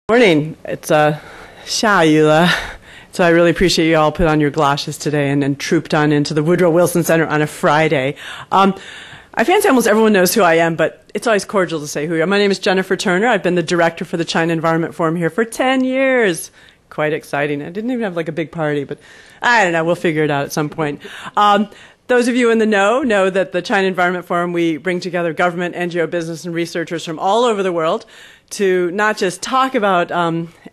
Morning. It's Xiaoyu. So I really appreciate you all put on your galoshes today and trooped on into the Woodrow Wilson Center on a Friday. I fancy almost everyone knows who I am, but it's always cordial to say who you are. My name is Jennifer Turner. I've been the director for the China Environment Forum here for 10 years. Quite exciting. I didn't even have like a big party, but I don't know. We'll figure it out at some point. Those of you in the know that the China Environment Forum, we bring together government, NGO, business, and researchers from all over the world to not just talk about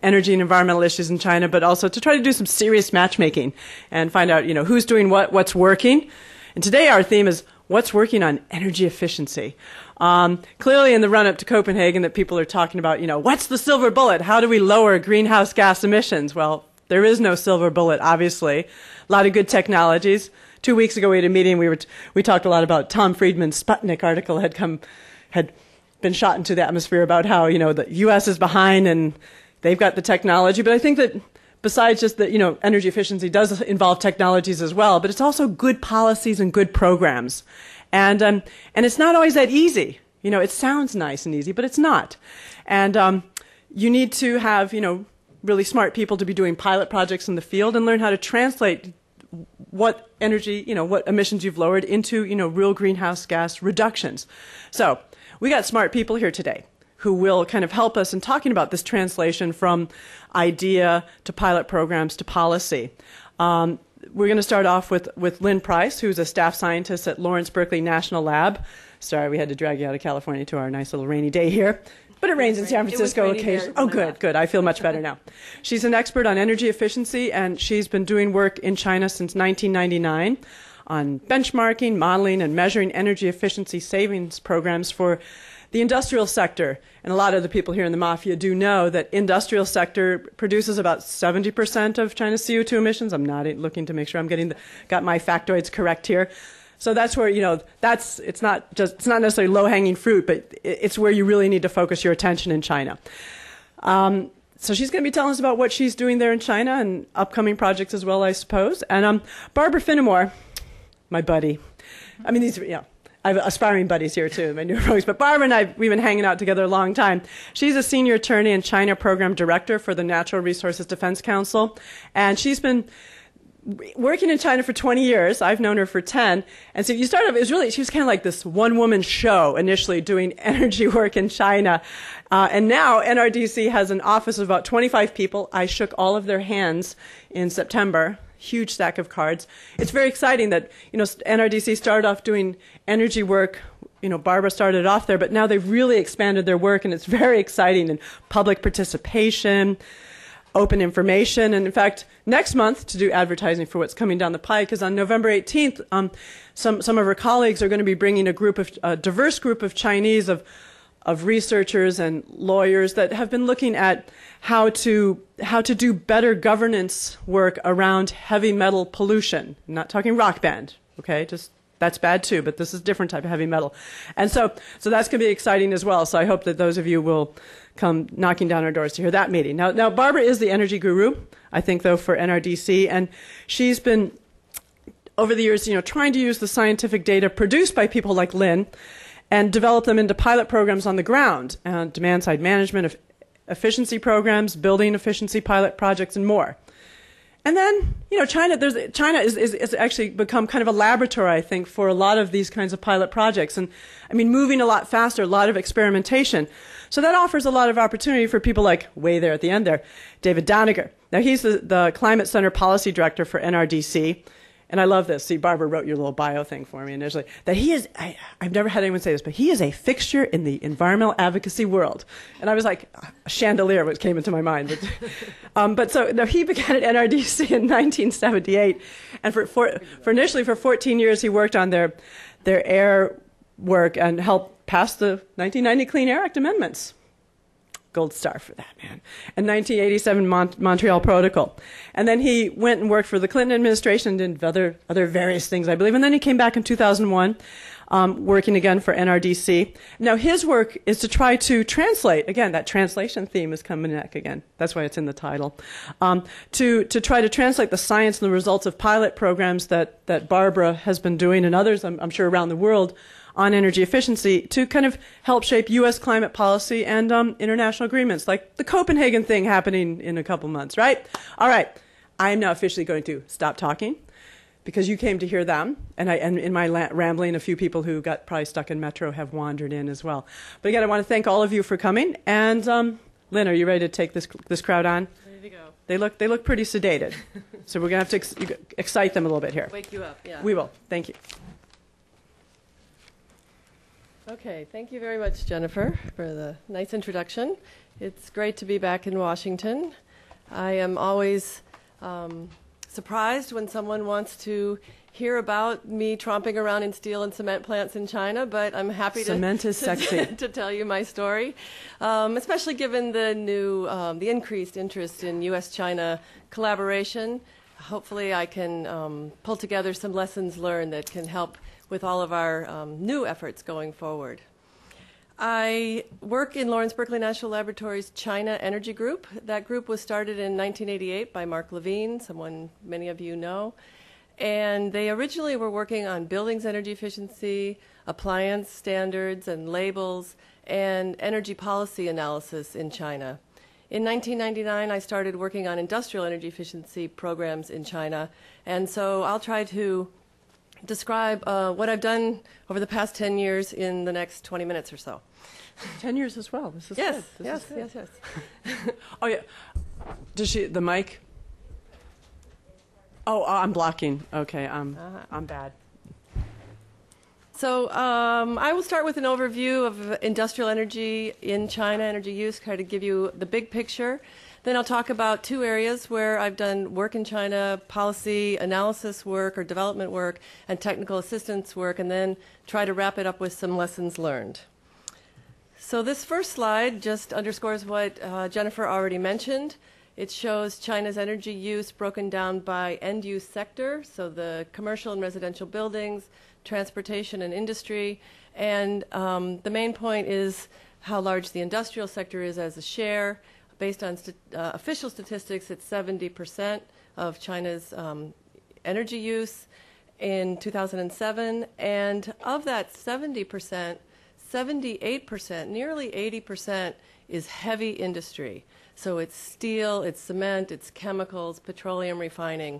energy and environmental issues in China, but also to try to do some serious matchmaking and find out, who's doing what's working. And today our theme is what's working on energy efficiency. Clearly in the run-up to Copenhagen that people are talking about, what's the silver bullet? How do we lower greenhouse gas emissions? Well, there is no silver bullet, obviously. A lot of good technologies. 2 weeks ago we had a meeting. We talked a lot about Tom Friedman's Sputnik article had been shot into the atmosphere about how the U.S. is behind and they've got the technology. But I think that besides just that energy efficiency does involve technologies as well, but it's also good policies and good programs, and it's not always that easy. It sounds nice and easy, but it's not. And you need to have really smart people to be doing pilot projects in the field and learn how to translate what energy, what emissions you've lowered into, real greenhouse gas reductions. So we got smart people here today who will kind of help us in talking about this translation from idea to pilot programs to policy. We're going to start off with Lynn Price, who's a staff scientist at Lawrence Berkeley National Lab. Sorry, we had to drag you out of California to our nice little rainy day here. But it rains in San Francisco occasionally. Oh, good. I feel much better now. She's an expert on energy efficiency, and she's been doing work in China since 1999 on benchmarking, modeling, and measuring energy efficiency savings programs for the industrial sector. And a lot of the people here in the Mafia do know that industrial sector produces about 70% of China's CO2 emissions. I'm not looking to make sure I'm got my factoids correct here. So that's where, it's not necessarily low-hanging fruit, but it's where you really need to focus your attention in China. So she's going to be telling us about what she's doing there in China and upcoming projects as well, I suppose. And Barbara Finamore, my buddy. I mean, I have aspiring buddies here too, my new folks. But Barbara and we've been hanging out together a long time. She's a senior attorney and China program director for the Natural Resources Defense Council. And she's been working in China for 20 years. I've known her for 10. And so you start off, she was kind of like this one-woman show initially doing energy work in China. And now NRDC has an office of about 25 people. I shook all of their hands in September. Huge stack of cards. It's very exciting that, NRDC started off doing energy work. Barbara started off there, but now they've really expanded their work, and it's very exciting. And public participation, open information, and in fact, next month to do advertising for what's coming down the pike, because on November 18th, some of her colleagues are going to be bringing a diverse group of Chinese of researchers and lawyers that have been looking at how to do better governance work around heavy metal pollution. I'm not talking rock band, okay? That's bad too, but this is a different type of heavy metal. And so that's going to be exciting as well. So I hope that those of you will come knocking down our doors to hear that meeting. Now Barbara is the energy guru, I think, though, for NRDC, and she's been, over the years, trying to use the scientific data produced by people like Lynn and develop them into pilot programs on the ground, demand-side management, efficiency programs, building efficiency pilot projects, and more. And then, China is actually become kind of a laboratory, I think, for a lot of these kinds of pilot projects. And, moving a lot faster, a lot of experimentation. So that offers a lot of opportunity for people like, way there at the end there, David Doniger. Now, he's the Climate Center Policy Director for NRDC. And I love this. See, Barbara wrote your little bio thing for me initially. That he is, I've never had anyone say this, but he is a fixture in the environmental advocacy world. And I was like, a chandelier, which came into my mind. But so no, he began at NRDC in 1978. And for initially for 14 years, he worked on their air work and helped pass the 1990 Clean Air Act amendments. Gold star for that, man. And 1987 Montreal Protocol. And then he went and worked for the Clinton administration and did other various things, I believe. And then he came back in 2001, working again for NRDC. Now his work is to try to translate, again, that translation theme is coming back again. That's why it's in the title. To try to translate the science and the results of pilot programs that Barbara has been doing and others, I'm sure, around the world on energy efficiency to kind of help shape U.S. climate policy and international agreements, like the Copenhagen thing happening in a couple months, right? All right. I am now officially going to stop talking because you came to hear them, and in my rambling, a few people who got probably stuck in Metro have wandered in as well. But again, I want to thank all of you for coming. And Lynn, are you ready to take this crowd on? Ready to go. They look pretty sedated, so we're going to have to excite them a little bit here. Wake you up, yeah. We will. Thank you. Okay, thank you very much, Jennifer, for the nice introduction. It's great to be back in Washington. I am always surprised when someone wants to hear about me tromping around in steel and cement plants in China, but I'm happy Cement is sexy. to tell you my story, especially given the increased interest in U.S.-China collaboration. Hopefully I can pull together some lessons learned that can help with all of our new efforts going forward. I work in Lawrence Berkeley National Laboratory's China Energy Group. That group was started in 1988 by Mark Levine, someone many of you know. And they originally were working on buildings energy efficiency, appliance standards and labels, and energy policy analysis in China. In 1999, I started working on industrial energy efficiency programs in China. And so I'll try to describe what I've done over the past 10 years in the next 20 minutes or so. 10 years as well. This is yes, good. Yes, yes, yes. Oh, yeah. Does the mic? Oh, I'm blocking. Okay, I'm bad. So I will start with an overview of industrial energy in China, energy use, try to give you the big picture. Then I'll talk about two areas where I've done work in China, policy analysis work or development work, and technical assistance work, and then try to wrap it up with some lessons learned. So this first slide just underscores what Jennifer already mentioned. It shows China's energy use broken down by end-use sector, so the commercial and residential buildings, transportation and industry, and the main point is how large the industrial sector is as a share. Based on official statistics, it's 70% of China's energy use in 2007. And of that 70%, 78%, nearly 80% is heavy industry. So it's steel, it's cement, it's chemicals, petroleum refining.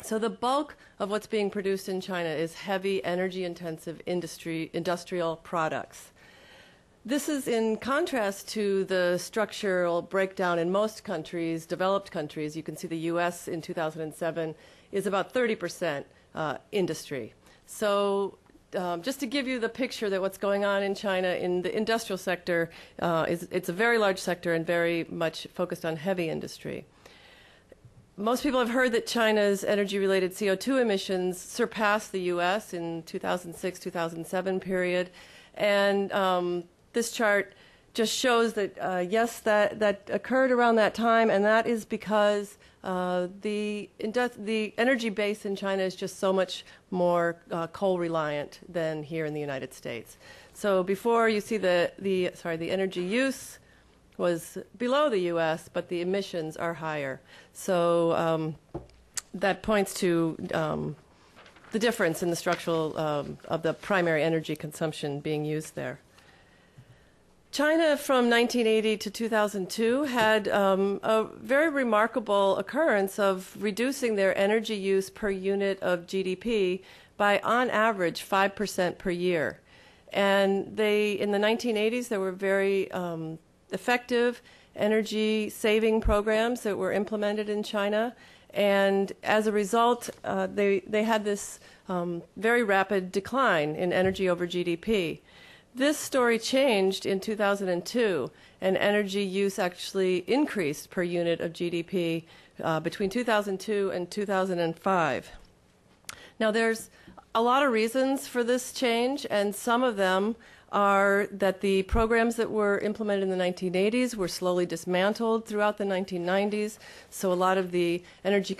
So the bulk of what's being produced in China is heavy, energy-intensive industrial products. This is in contrast to the structural breakdown in most countries, developed countries. You can see the U.S. in 2007 is about 30% industry. So just to give you the picture that what's going on in China in the industrial sector, it's a very large sector and very much focused on heavy industry. Most people have heard that China's energy-related CO2 emissions surpassed the U.S. in 2006-2007 period. And this chart just shows that, yes, that occurred around that time, and that is because the energy base in China is just so much more coal-reliant than here in the United States. So before you see the energy use was below the U.S., but the emissions are higher. So that points to the difference in the structural of the primary energy consumption being used there. China from 1980 to 2002 had a very remarkable occurrence of reducing their energy use per unit of GDP by, on average, 5% per year. And in the 1980s, there were very effective energy saving programs that were implemented in China. And as a result, they had this very rapid decline in energy over GDP. This story changed in 2002, and energy use actually increased per unit of GDP between 2002 and 2005. Now, there's a lot of reasons for this change, and some of them are that the programs that were implemented in the 1980s were slowly dismantled throughout the 1990s. So a lot of the energy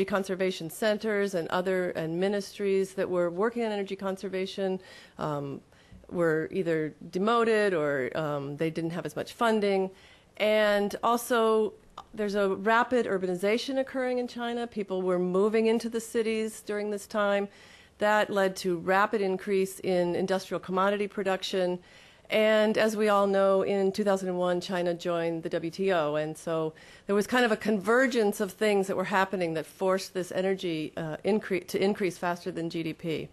conservation centers and ministries that were working on energy conservation were either demoted or they didn't have as much funding. And also, there's a rapid urbanization occurring in China. People were moving into the cities during this time. That led to rapid increase in industrial commodity production. And as we all know, in 2001, China joined the WTO. And so there was kind of a convergence of things that were happening that forced this energy to increase faster than GDP.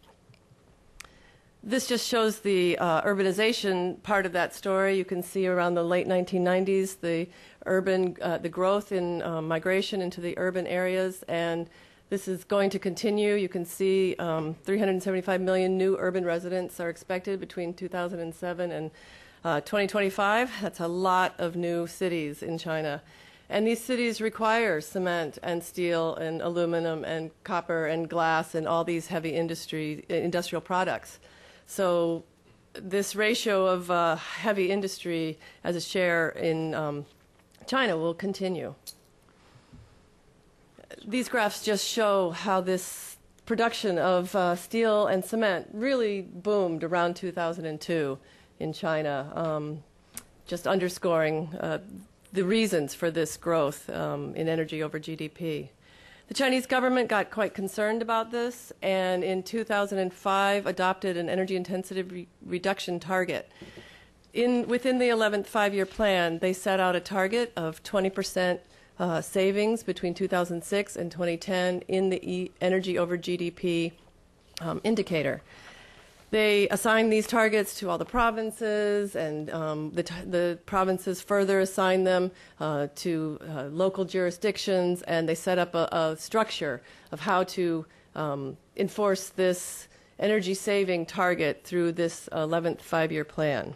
This just shows the urbanization part of that story. You can see around the late 1990s, the growth in migration into the urban areas, and this is going to continue. You can see 375 million new urban residents are expected between 2007 and 2025. That's a lot of new cities in China. And these cities require cement and steel and aluminum and copper and glass and all these heavy industrial products. So this ratio of heavy industry as a share in China will continue. These graphs just show how this production of steel and cement really boomed around 2002 in China, just underscoring the reasons for this growth in energy over GDP. The Chinese government got quite concerned about this, and in 2005 adopted an energy intensity reduction target. Within the 11th five-year plan, they set out a target of 20% savings between 2006 and 2010 in the energy over GDP indicator. They assigned these targets to all the provinces, and the provinces further assigned them to local jurisdictions, and they set up a structure of how to enforce this energy saving target through this 11th five-year plan.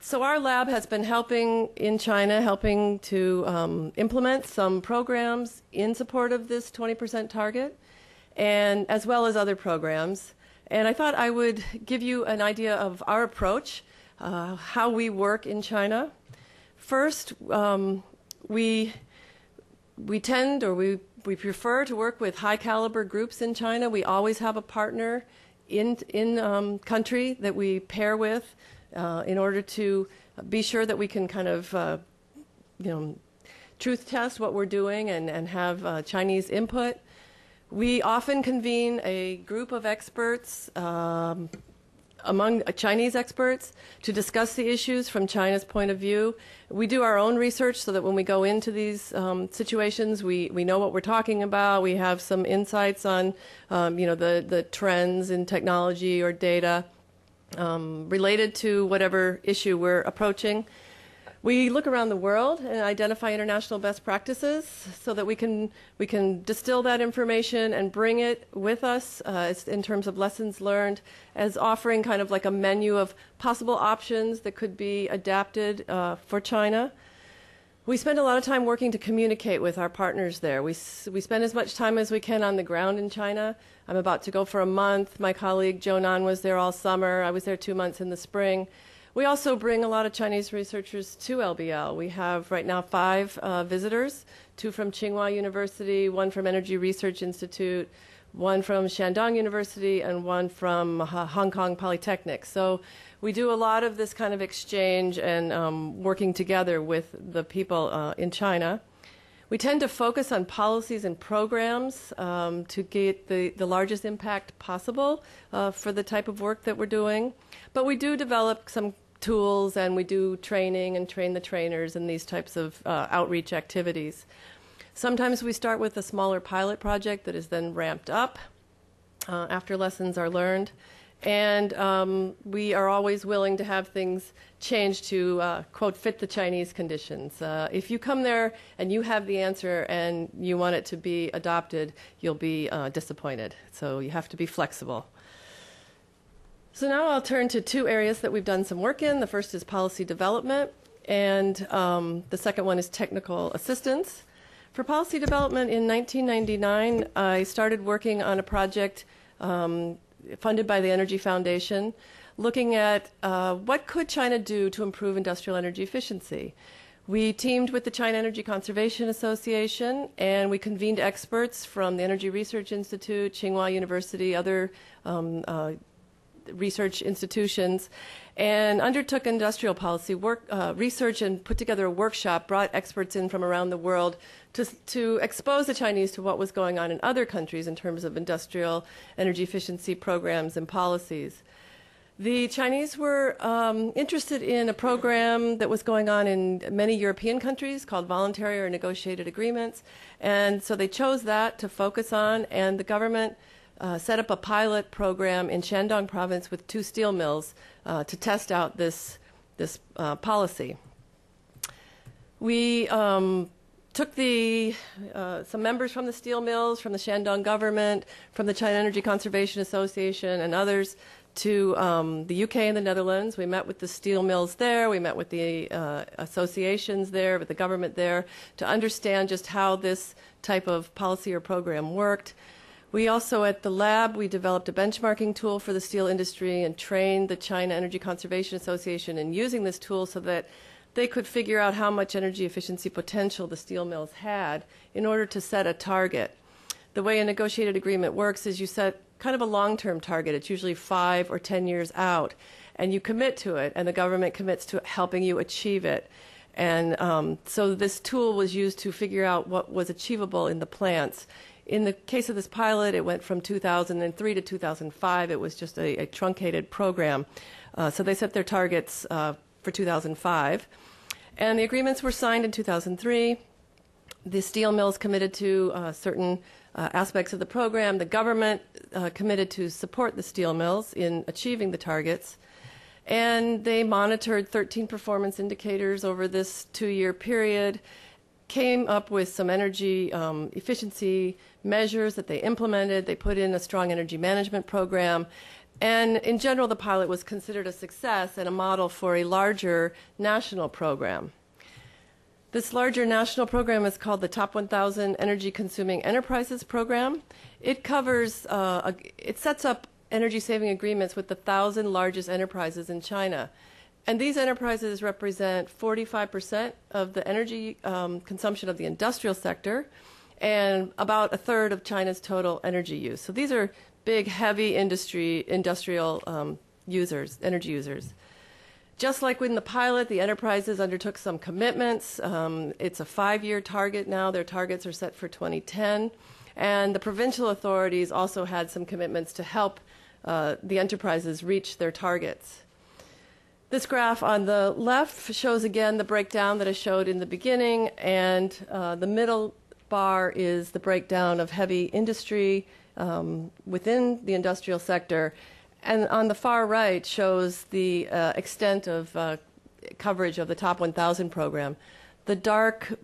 So our lab has been helping in China, helping to implement some programs in support of this 20% target, and as well as other programs. And I thought I would give you an idea of our approach, how we work in China. First, we tend, or we prefer to work with high caliber groups in China. We always have a partner in country that we pair with in order to be sure that we can kind of truth test what we're doing and have Chinese input. We often convene a group of experts among Chinese experts to discuss the issues from China's point of view. We do our own research so that when we go into these situations, we know what we're talking about. We have some insights on the trends in technology or data related to whatever issue we're approaching. We look around the world and identify international best practices so that we can distill that information and bring it with us in terms of lessons learned, as offering kind of like a menu of possible options that could be adapted for China. We spend a lot of time working to communicate with our partners there. We spend as much time as we can on the ground in China. I'm about to go for a month. My colleague Joe Nan was there all summer. I was there 2 months in the spring. We also bring a lot of Chinese researchers to LBL. We have right now 5 visitors, 2 from Tsinghua University, 1 from Energy Research Institute, 1 from Shandong University, and 1 from Hong Kong Polytechnic. So we do a lot of this kind of exchange and working together with the people in China. We tend to focus on policies and programs to get the largest impact possible for the type of work that we're doing. But we do develop some tools, and we do training and train the trainers in these types of outreach activities. Sometimes we start with a smaller pilot project that is then ramped up after lessons are learned. And we are always willing to have things changed to, quote, fit the Chinese conditions. If you come there and you have the answer and you want it to be adopted, you'll be disappointed. So you have to be flexible. So now I'll turn to 2 areas that we've done some work in. The first is policy development, and the second one is technical assistance. For policy development in 1999, I started working on a project funded by the Energy Foundation, looking at what could China do to improve industrial energy efficiency. We teamed with the China Energy Conservation Association, and we convened experts from the Energy Research Institute, Tsinghua University, other research institutions, and undertook industrial policy work, research, and put together a workshop, brought experts in from around the world to expose the Chinese to what was going on in other countries in terms of industrial energy efficiency programs and policies. The Chinese were interested in a program that was going on in many European countries called voluntary or negotiated agreements, and so they chose that to focus on, and the government set up a pilot program in Shandong province with 2 steel mills to test out this policy. We took some members from the steel mills, from the Shandong government, from the China Energy Conservation Association, and others to the UK and the Netherlands. We met with the steel mills there. We met with the associations there, with the government there, to understand just how this type of policy or program worked. We also, at the lab, we developed a benchmarking tool for the steel industry and trained the China Energy Conservation Association in using this tool so that they could figure out how much energy efficiency potential the steel mills had in order to set a target. The way a negotiated agreement works is you set kind of a long-term target. It's usually 5 or 10 years out, and you commit to it, and the government commits to helping you achieve it. And so this tool was used to figure out what was achievable in the plants. In the case of this pilot, it went from 2003 to 2005. It was just a truncated program. So they set their targets for 2005. And the agreements were signed in 2003. The steel mills committed to certain aspects of the program. The government committed to support the steel mills in achieving the targets. And they monitored 13 performance indicators over this 2-year period, came up with some energy efficiency measures that they implemented. They put in a strong energy management program. And in general, the pilot was considered a success and a model for a larger national program. This larger national program is called the Top 1,000 Energy Consuming Enterprises Program. It covers, it sets up energy-saving agreements with the 1,000 largest enterprises in China. And these enterprises represent 45% of the energy consumption of the industrial sector and about 1/3 of China's total energy use. So these are big, heavy industrial users, energy users. Just like in the pilot, the enterprises undertook some commitments. It's a 5-year target now. Their targets are set for 2010. And the provincial authorities also had some commitments to help the enterprises reach their targets. This graph on the left shows again the breakdown that I showed in the beginning, and the middle bar is the breakdown of heavy industry within the industrial sector. And on the far right shows the extent of coverage of the Top 1,000 program. The dark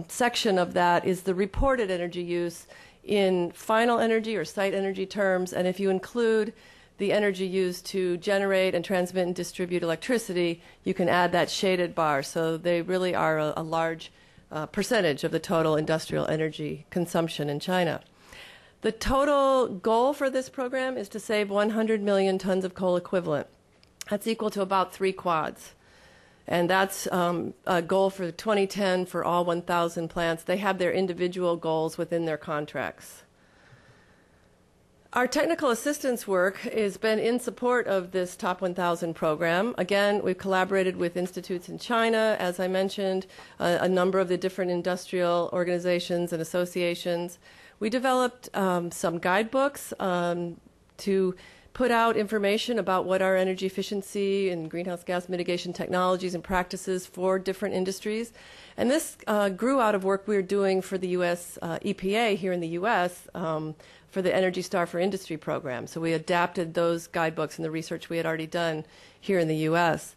section of that is the reported energy use in final energy or site energy terms, and if you include the energy used to generate and transmit and distribute electricity, you can add that shaded bar. So they really are a large percentage of the total industrial energy consumption in China. The total goal for this program is to save 100 million tons of coal equivalent. That's equal to about 3 quads. And that's a goal for 2010 for all 1,000 plants. They have their individual goals within their contracts. Our technical assistance work has been in support of this Top 1,000 program. Again, we've collaborated with institutes in China, as I mentioned, a number of the different industrial organizations and associations. We developed some guidebooks to put out information about what are energy efficiency and greenhouse gas mitigation technologies and practices for different industries. And this grew out of work we were doing for the U.S. EPA here in the U.S. For the Energy Star for Industry program. So we adapted those guidebooks and the research we had already done here in the U.S.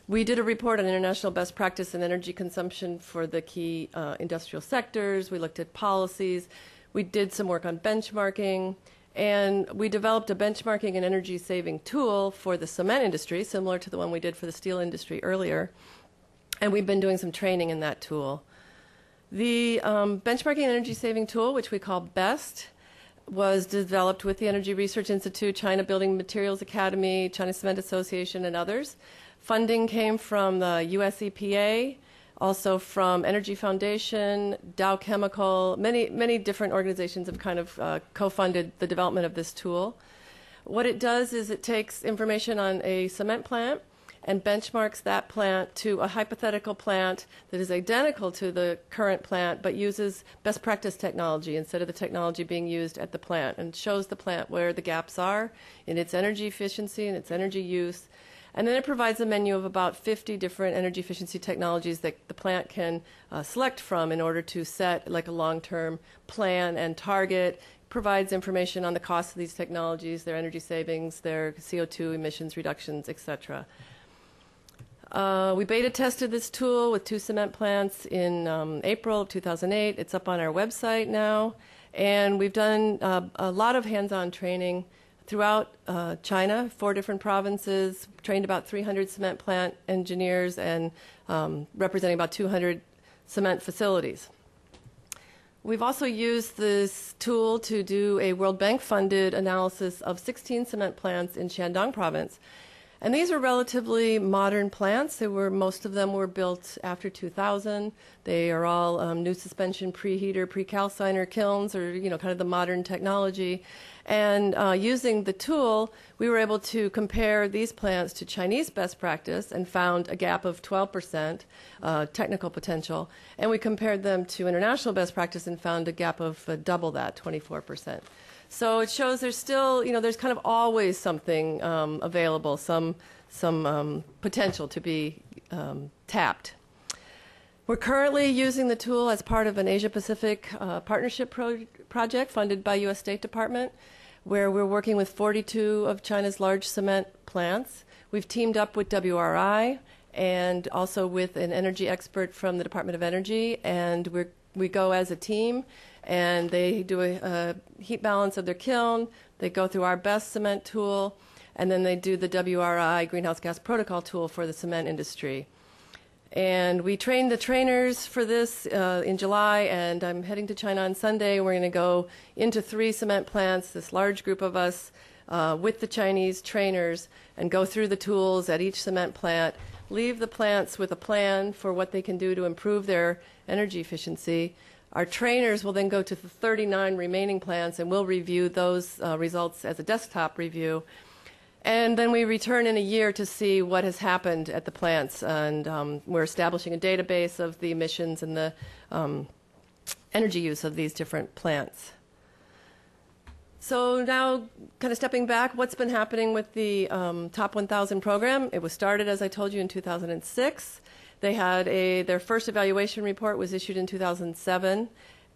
We did a report on international best practice and energy consumption for the key industrial sectors. We looked at policies. We did some work on benchmarking. And we developed a benchmarking and energy saving tool for the cement industry, similar to the one we did for the steel industry earlier. And we've been doing some training in that tool. The benchmarking and energy saving tool, which we call BEST, was developed with the Energy Research Institute, China Building Materials Academy, China Cement Association, and others. Funding came from the US EPA, also from Energy Foundation, Dow Chemical. Many different organizations have kind of co-funded the development of this tool. What it does is it takes information on a cement plant and benchmarks that plant to a hypothetical plant that is identical to the current plant but uses best practice technology instead of the technology being used at the plant, and shows the plant where the gaps are in its energy efficiency and its energy use. And then it provides a menu of about 50 different energy efficiency technologies that the plant can select from in order to set like a long-term plan and target. Provides information on the cost of these technologies, their energy savings, their CO2 emissions reductions, etc. We beta tested this tool with 2 cement plants in April of 2008. It's up on our website now. And we've done a lot of hands-on training throughout China, 4 different provinces, trained about 300 cement plant engineers and representing about 200 cement facilities. We've also used this tool to do a World Bank-funded analysis of 16 cement plants in Shandong province. And these are relatively modern plants. Most of them were built after 2000. They are all new suspension preheater, precalciner kilns, or kind of the modern technology. And using the tool, we were able to compare these plants to Chinese best practice and found a gap of 12% technical potential. And we compared them to international best practice and found a gap of double that, 24%. So it shows there's still, there's kind of always something available, some potential to be tapped. We're currently using the tool as part of an Asia-Pacific partnership project funded by U.S. State Department, where we're working with 42 of China's large cement plants. We've teamed up with WRI and also with an energy expert from the Department of Energy, and we go as a team, and they do a heat balance of their kiln. They go through our best cement tool, and then they do the WRI greenhouse gas protocol tool for the cement industry. And we trained the trainers for this in July, and I'm heading to China on Sunday. We're going to go into 3 cement plants, this large group of us, with the Chinese trainers, and go through the tools at each cement plant, leave the plants with a plan for what they can do to improve their energy efficiency. Our trainers will then go to the 39 remaining plants, and we'll review those results as a desktop review. And then we return in a year to see what has happened at the plants, and we're establishing a database of the emissions and the energy use of these different plants. So now, kind of stepping back, what's been happening with the Top 1000 program? It was started, as I told you, in 2006. They had their first evaluation report was issued in 2007,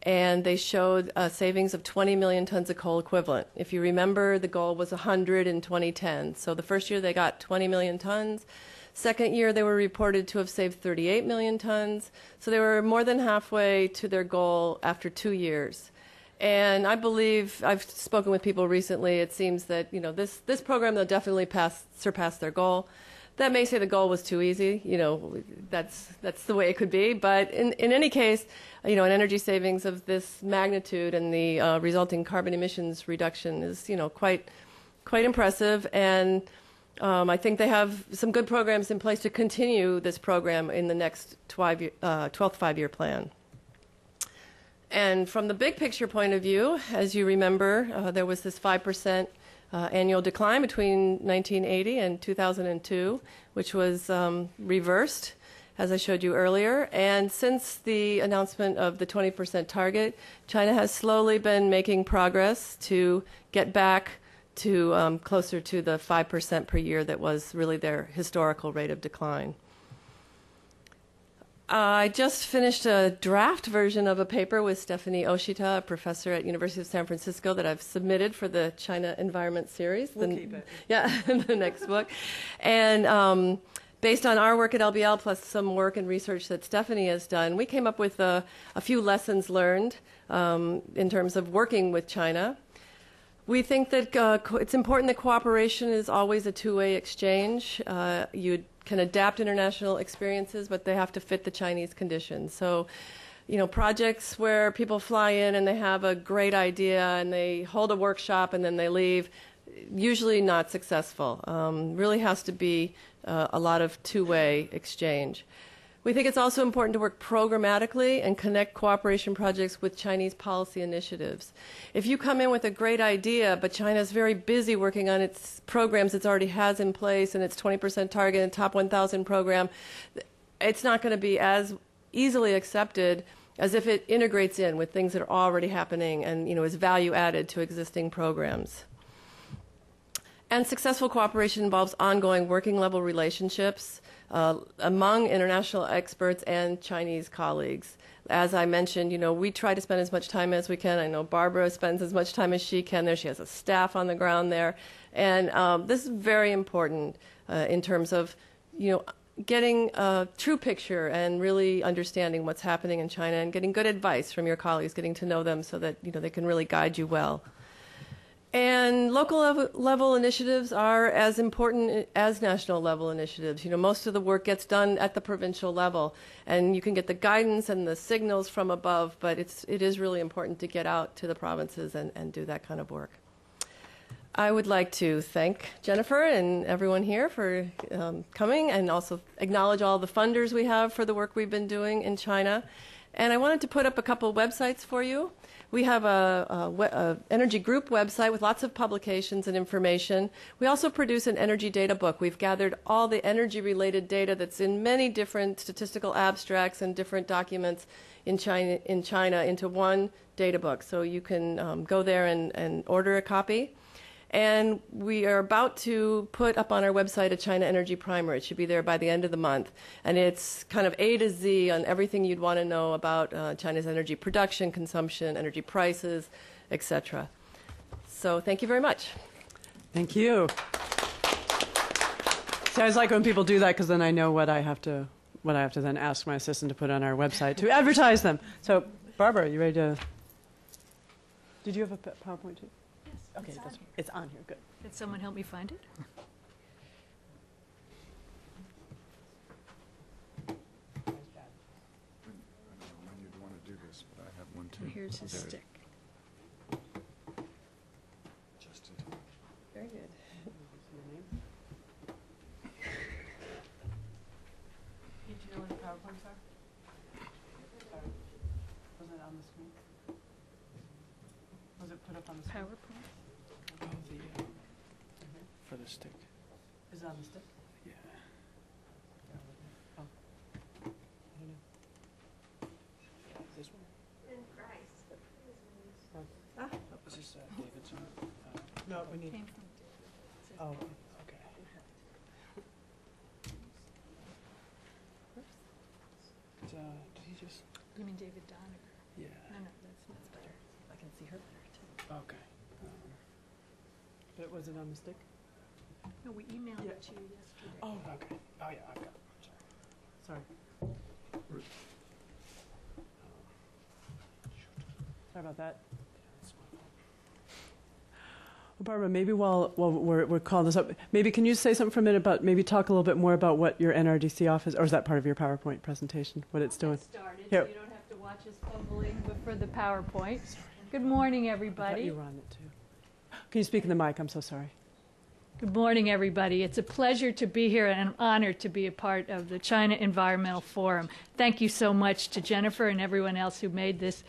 and they showed a savings of 20 million tons of coal equivalent. If you remember, the goal was 100 in 2010. So the first year they got 20 million tons. Second year they were reported to have saved 38 million tons. So they were more than halfway to their goal after 2 years. And I believe, I've spoken with people recently, it seems that this program, they'll definitely surpass their goal. That may say the goal was too easy, that's the way it could be. But in any case, an energy savings of this magnitude and the resulting carbon emissions reduction is, quite impressive. And I think they have some good programs in place to continue this program in the next 12th five-year plan. And from the big picture point of view, as you remember, there was this 5% annual decline between 1980 and 2002, which was reversed, as I showed you earlier. And since the announcement of the 20% target, China has slowly been making progress to get back to closer to the 5% per year that was really their historical rate of decline. I just finished a draft version of a paper with Stephanie Oshita, a professor at University of San Francisco, that I've submitted for the China Environment Series. We'll keep it. Yeah, the next book. And based on our work at LBL, plus some work and research that Stephanie has done, we came up with a few lessons learned in terms of working with China. We think that it's important that cooperation is always a two-way exchange. You can adapt international experiences, but they have to fit the Chinese conditions. So, projects where people fly in and they have a great idea and they hold a workshop and then they leave, usually not successful. Really has to be a lot of two-way exchange. We think it's also important to work programmatically and connect cooperation projects with Chinese policy initiatives. If you come in with a great idea, but China's very busy working on its programs it already has in place and its 20% target and top 1,000 program, it's not going to be as easily accepted as if it integrates in with things that are already happening and, is value added to existing programs. And successful cooperation involves ongoing working level relationships among international experts and Chinese colleagues. As I mentioned, we try to spend as much time as we can. I know Barbara spends as much time as she can there. She has a staff on the ground there. And this is very important in terms of, getting a true picture and really understanding what's happening in China and getting good advice from your colleagues, getting to know them so that, they can really guide you well. And local level initiatives are as important as national level initiatives. Most of the work gets done at the provincial level, and you can get the guidance and the signals from above, but it is really important to get out to the provinces and do that kind of work. I would like to thank Jennifer and everyone here for coming, and also acknowledge all the funders we have for the work we've been doing in China. And I wanted to put up a couple websites for you. We have a energy group website with lots of publications and information. We also produce an energy data book. We've gathered all the energy-related data that's in many different statistical abstracts and different documents in China into one data book. So you can go there and order a copy. And we are about to put up on our website a China Energy Primer. It should be there by the end of the month. And it's kind of A to Z on everything you'd want to know about China's energy production, consumption, energy prices, etc. So thank you very much. Thank you. See, I always like when people do that, because then I know what I have to then ask my assistant to put on our website to advertise them. So, Barbara, are you ready to? Did you have a PowerPoint too? Okay, it's on here. Good. Can someone help me find it? I don't know when you'd want to do this, but I have one too. And here's his stick. Adjusted. Very good. Did you know what the PowerPoints are? Was it on the screen? Was it put up on the screen? PowerPoint? Oh, for the stick. Is it on the stick? Yeah. Oh. I don't know. This one? Ah. Is this Davidson? No, we need. Came from Oh, Okay. Did he just? You mean David Doniger? Yeah. No, that's better. I can see her better too. Okay. but was it on the stick? No, we emailed Yeah. it to you yesterday. Oh, okay. Oh, yeah, I've got it. Sorry. Sorry about that. Well, Barbara, maybe while we're calling this up, maybe can you say something for a minute about, maybe talk a little bit more about what your NRDC office, or is that part of your PowerPoint presentation, what it's doing? Started, Here. so you don't have to watch us fumbling for the PowerPoint. Good morning, I everybody. thought you were on it too. Can you speak in the mic? I'm so sorry. Good morning, everybody. It's a pleasure to be here and an honor to be a part of the China Environmental Forum. Thank you so much to Jennifer and everyone else who made this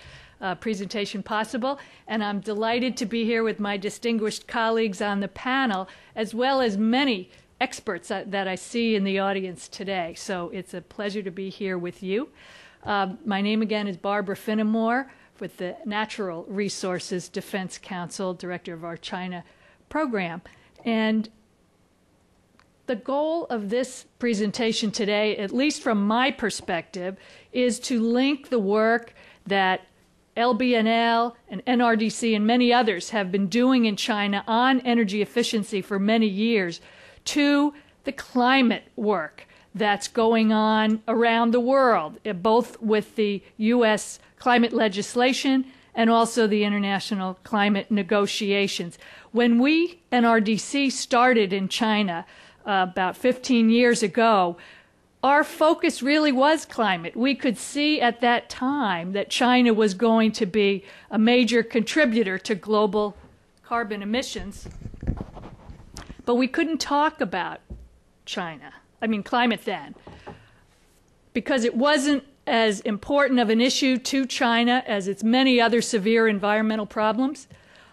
presentation possible. And I'm delighted to be here with my distinguished colleagues on the panel, as well as many experts that I see in the audience today. So it's a pleasure to be here with you. My name again is Barbara Finamore with the Natural Resources Defense Council, director of our China program. And the goal of this presentation today, at least from my perspective, is to link the work that LBNL and NRDC and many others have been doing in China on energy efficiency for many years to the climate work that's going on around the world, both with the U.S. climate legislation and also the international climate negotiations. When we, NRDC, started in China about 15 years ago, our focus really was climate. We could see at that time that China was going to be a major contributor to global carbon emissions, but we couldn't talk about climate then, because it wasn't as important of an issue to China as its many other severe environmental problems.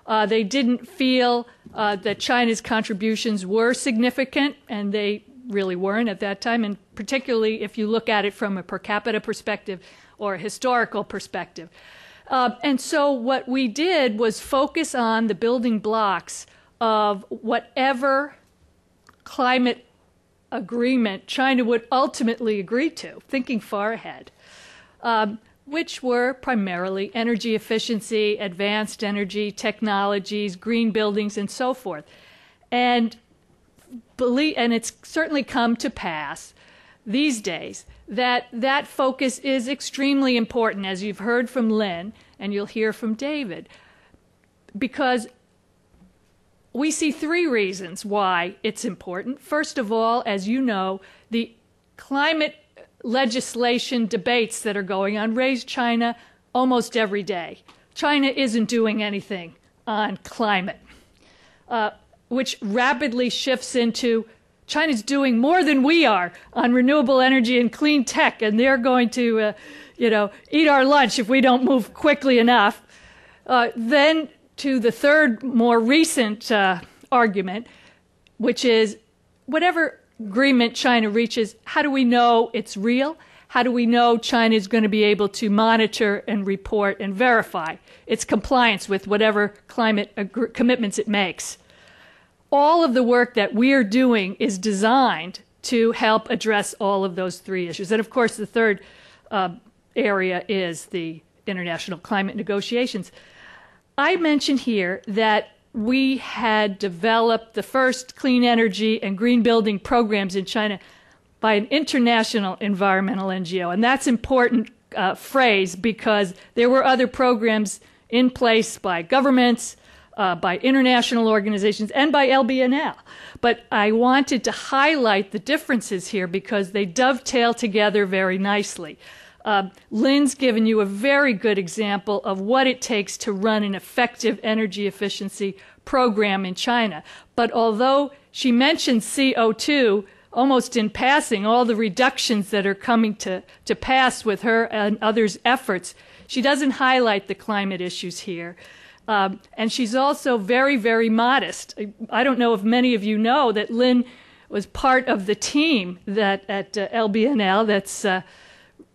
They didn't feel that China's contributions were significant, and they really weren't at that time, and particularly if you look at it from a per capita perspective or a historical perspective. And so what we did was focus on the building blocks of whatever climate agreement China would ultimately agree to, thinking far ahead, which were primarily energy efficiency, advanced energy technologies, green buildings, and so forth. And it's certainly come to pass these days that that focus is extremely important, as you've heard from Lynn and you'll hear from David, because we see three reasons why it's important. First of all, as you know, the climate legislation debates that are going on raise China almost every day. China isn't doing anything on climate, which rapidly shifts into China's doing more than we are on renewable energy and clean tech, and they're going to, eat our lunch if we don't move quickly enough. Then to the third, more recent argument, which is whatever agreement China reaches, how do we know it's real? How do we know China is going to be able to monitor and report and verify its compliance with whatever climate commitments it makes? All of the work that we're doing is designed to help address all of those three issues. And of course, the third area is the international climate negotiations. I mentioned here that we had developed the first clean energy and green building programs in China by an international environmental NGO. And that's an important phrase because there were other programs in place by governments, by international organizations, and by LBNL. But I wanted to highlight the differences here because they dovetail together very nicely. Lynn's given you a very good example of what it takes to run an effective energy efficiency program in China. But although she mentioned CO2 almost in passing, all the reductions that are coming to pass with her and others' efforts, she doesn't highlight the climate issues here. And she's also very, very modest. I don't know if many of you know that Lynn was part of the team that at LBNL that's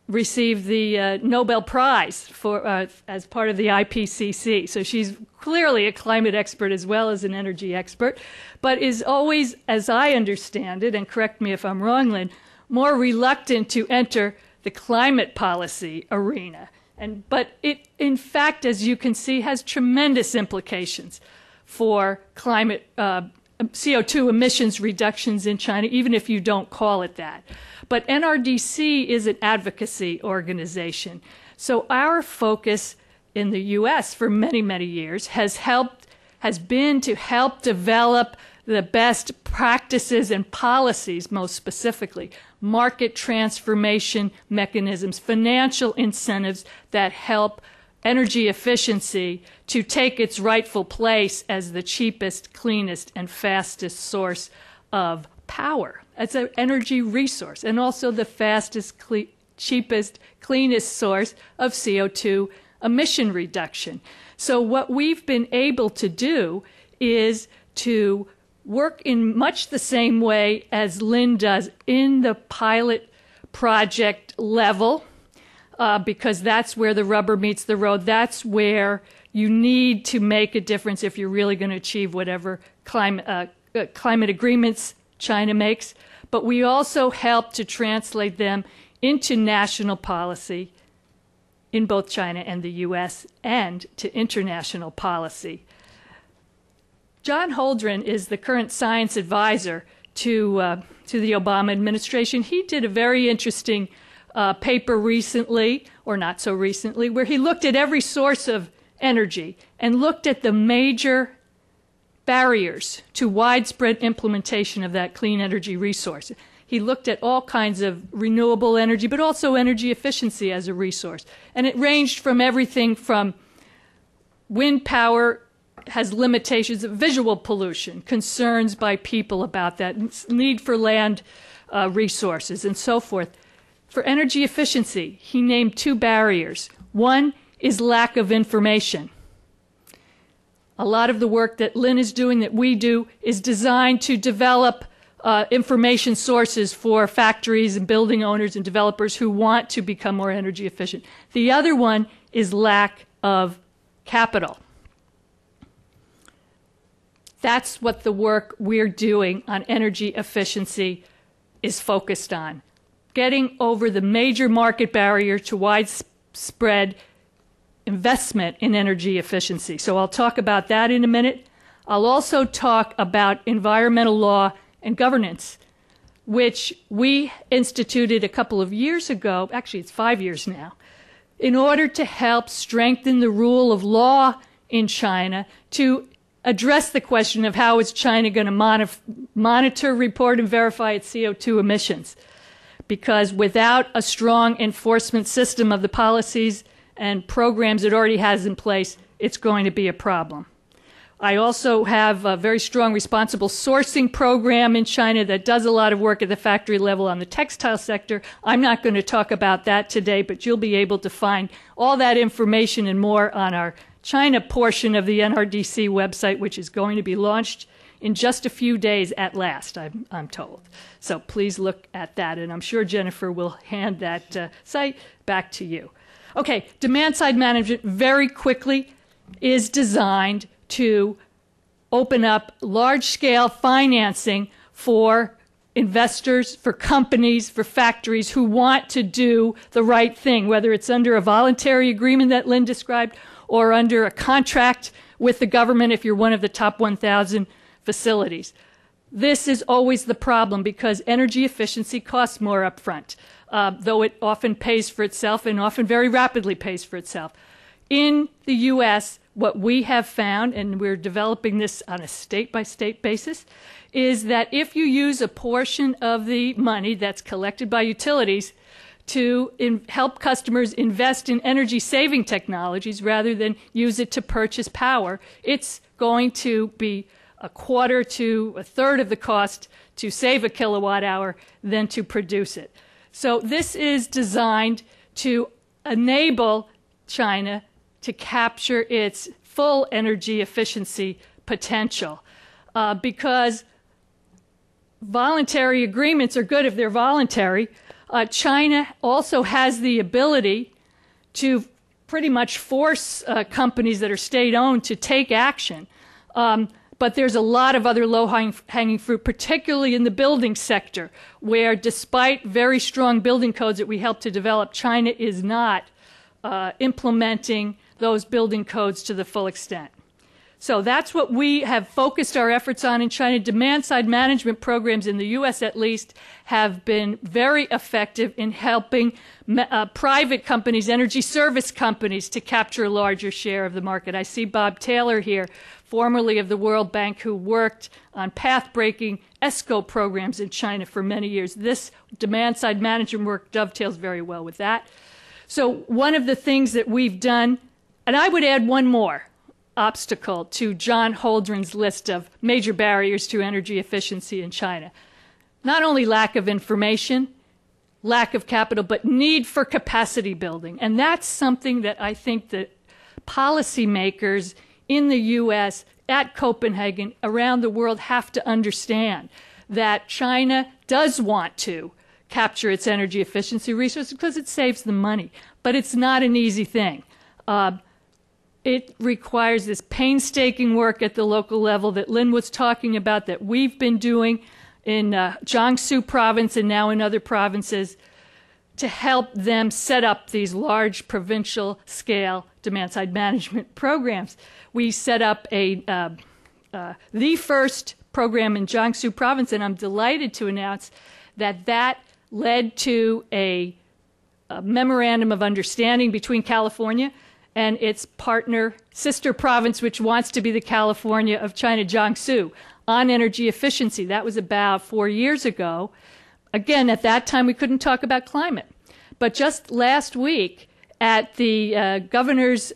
received the Nobel Prize for as part of the IPCC. So she's clearly a climate expert as well as an energy expert, but is always, as I understand it, and correct me if I'm wrong, Lynn, more reluctant to enter the climate policy arena. But it, in fact, as you can see, has tremendous implications for climate CO2 emissions reductions in China, even if you don't call it that. But NRDC is an advocacy organization. So our focus in the U.S. for many, many years has been to help develop the best practices and policies, most specifically, market transformation mechanisms, financial incentives that help energy efficiency to take its rightful place as the cheapest, cleanest, and fastest source of power. It's an energy resource, and also the fastest, cheapest, cleanest source of CO2 emission reduction. So what we've been able to do is to work in much the same way as Lynn does in the pilot project level, because that's where the rubber meets the road. That's where you need to make a difference if you're really going to achieve whatever climate agreements China makes. But we also help to translate them into national policy in both China and the U.S. and to international policy. John Holdren is the current science advisor to the Obama administration. He did a very interesting paper recently, or not so recently, where he looked at every source of energy and looked at the major barriers to widespread implementation of that clean energy resource. He looked at all kinds of renewable energy, but also energy efficiency as a resource. And it ranged from everything from wind power has limitations of visual pollution, concerns by people about that, need for land resources, and so forth. For energy efficiency, he named 2 barriers. One is lack of information. A lot of the work that Lynn is doing, that we do, is designed to develop information sources for factories and building owners and developers who want to become more energy efficient. The other one is lack of capital. That's what the work we're doing on energy efficiency is focused on. Getting over the major market barrier to widespread investment in energy efficiency. So I'll talk about that in a minute. I'll also talk about environmental law and governance, which we instituted a couple of years ago, actually it's 5 years now, in order to help strengthen the rule of law in China to address the question of how is China going to monitor, report, and verify its CO2 emissions. Because without a strong enforcement system of the policies and programs it already has in place, it's going to be a problem. I also have a very strong responsible sourcing program in China that does a lot of work at the factory level on the textile sector. I'm not going to talk about that today, but you'll be able to find all that information and more on our China portion of the NRDC website, which is going to be launched in just a few days at last, I'm told. So please look at that, and I'm sure Jennifer will hand that site back to you. Okay, demand-side management, very quickly, is designed to open up large-scale financing for investors, for companies, for factories who want to do the right thing, whether it's under a voluntary agreement that Lynn described or under a contract with the government if you're one of the top 1,000 facilities. This is always the problem because energy efficiency costs more up front, though it often pays for itself and often very rapidly pays for itself. In the U.S., what we have found, and we're developing this on a state-by-state basis, is that if you use a portion of the money that's collected by utilities to help customers invest in energy-saving technologies rather than use it to purchase power, it's going to be a quarter to a third of the cost to save a kilowatt hour than to produce it. So this is designed to enable China to capture its full energy efficiency potential because voluntary agreements are good if they're voluntary. China also has the ability to pretty much force companies that are state-owned to take action. But there's a lot of other low-hanging fruit, particularly in the building sector, where despite very strong building codes that we helped to develop, China is not implementing those building codes to the full extent. So that's what we have focused our efforts on in China. Demand-side management programs in the U.S. at least have been very effective in helping private companies, energy service companies, to capture a larger share of the market. I see Bob Taylor here, formerly of the World Bank, who worked on path-breaking ESCO programs in China for many years. This demand-side management work dovetails very well with that. So one of the things that we've done, and I would add one more obstacle to John Holdren's list of major barriers to energy efficiency in China. Not only lack of information, lack of capital, but need for capacity building. And that's something that I think that policymakers in the U.S., at Copenhagen, around the world have to understand, that China does want to capture its energy efficiency resources because it saves them money. But it's not an easy thing. It requires this painstaking work at the local level that Lynn was talking about, that we've been doing in Jiangsu province and now in other provinces, to help them set up these large provincial scale demand-side management programs. We set up the first program in Jiangsu province, and I'm delighted to announce that that led to a memorandum of understanding between California and its partner sister province, which wants to be the California of China, Jiangsu, on energy efficiency. That was about 4 years ago. Again, at that time, we couldn't talk about climate. But just last week, at the Governor's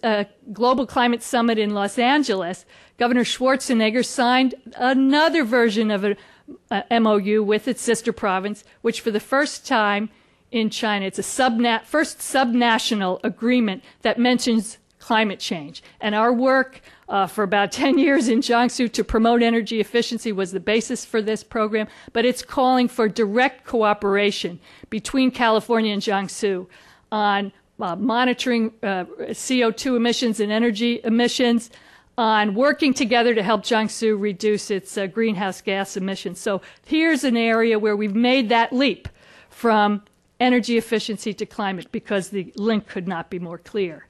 Global Climate Summit in Los Angeles, Governor Schwarzenegger signed another version of a MOU with its sister province, which for the first time in China. It's a first subnational agreement that mentions climate change. And our work for about 10 years in Jiangsu to promote energy efficiency was the basis for this program, but it's calling for direct cooperation between California and Jiangsu on monitoring CO2 emissions and energy emissions, on working together to help Jiangsu reduce its greenhouse gas emissions. So here's an area where we've made that leap from energy efficiency to climate because the link could not be more clear.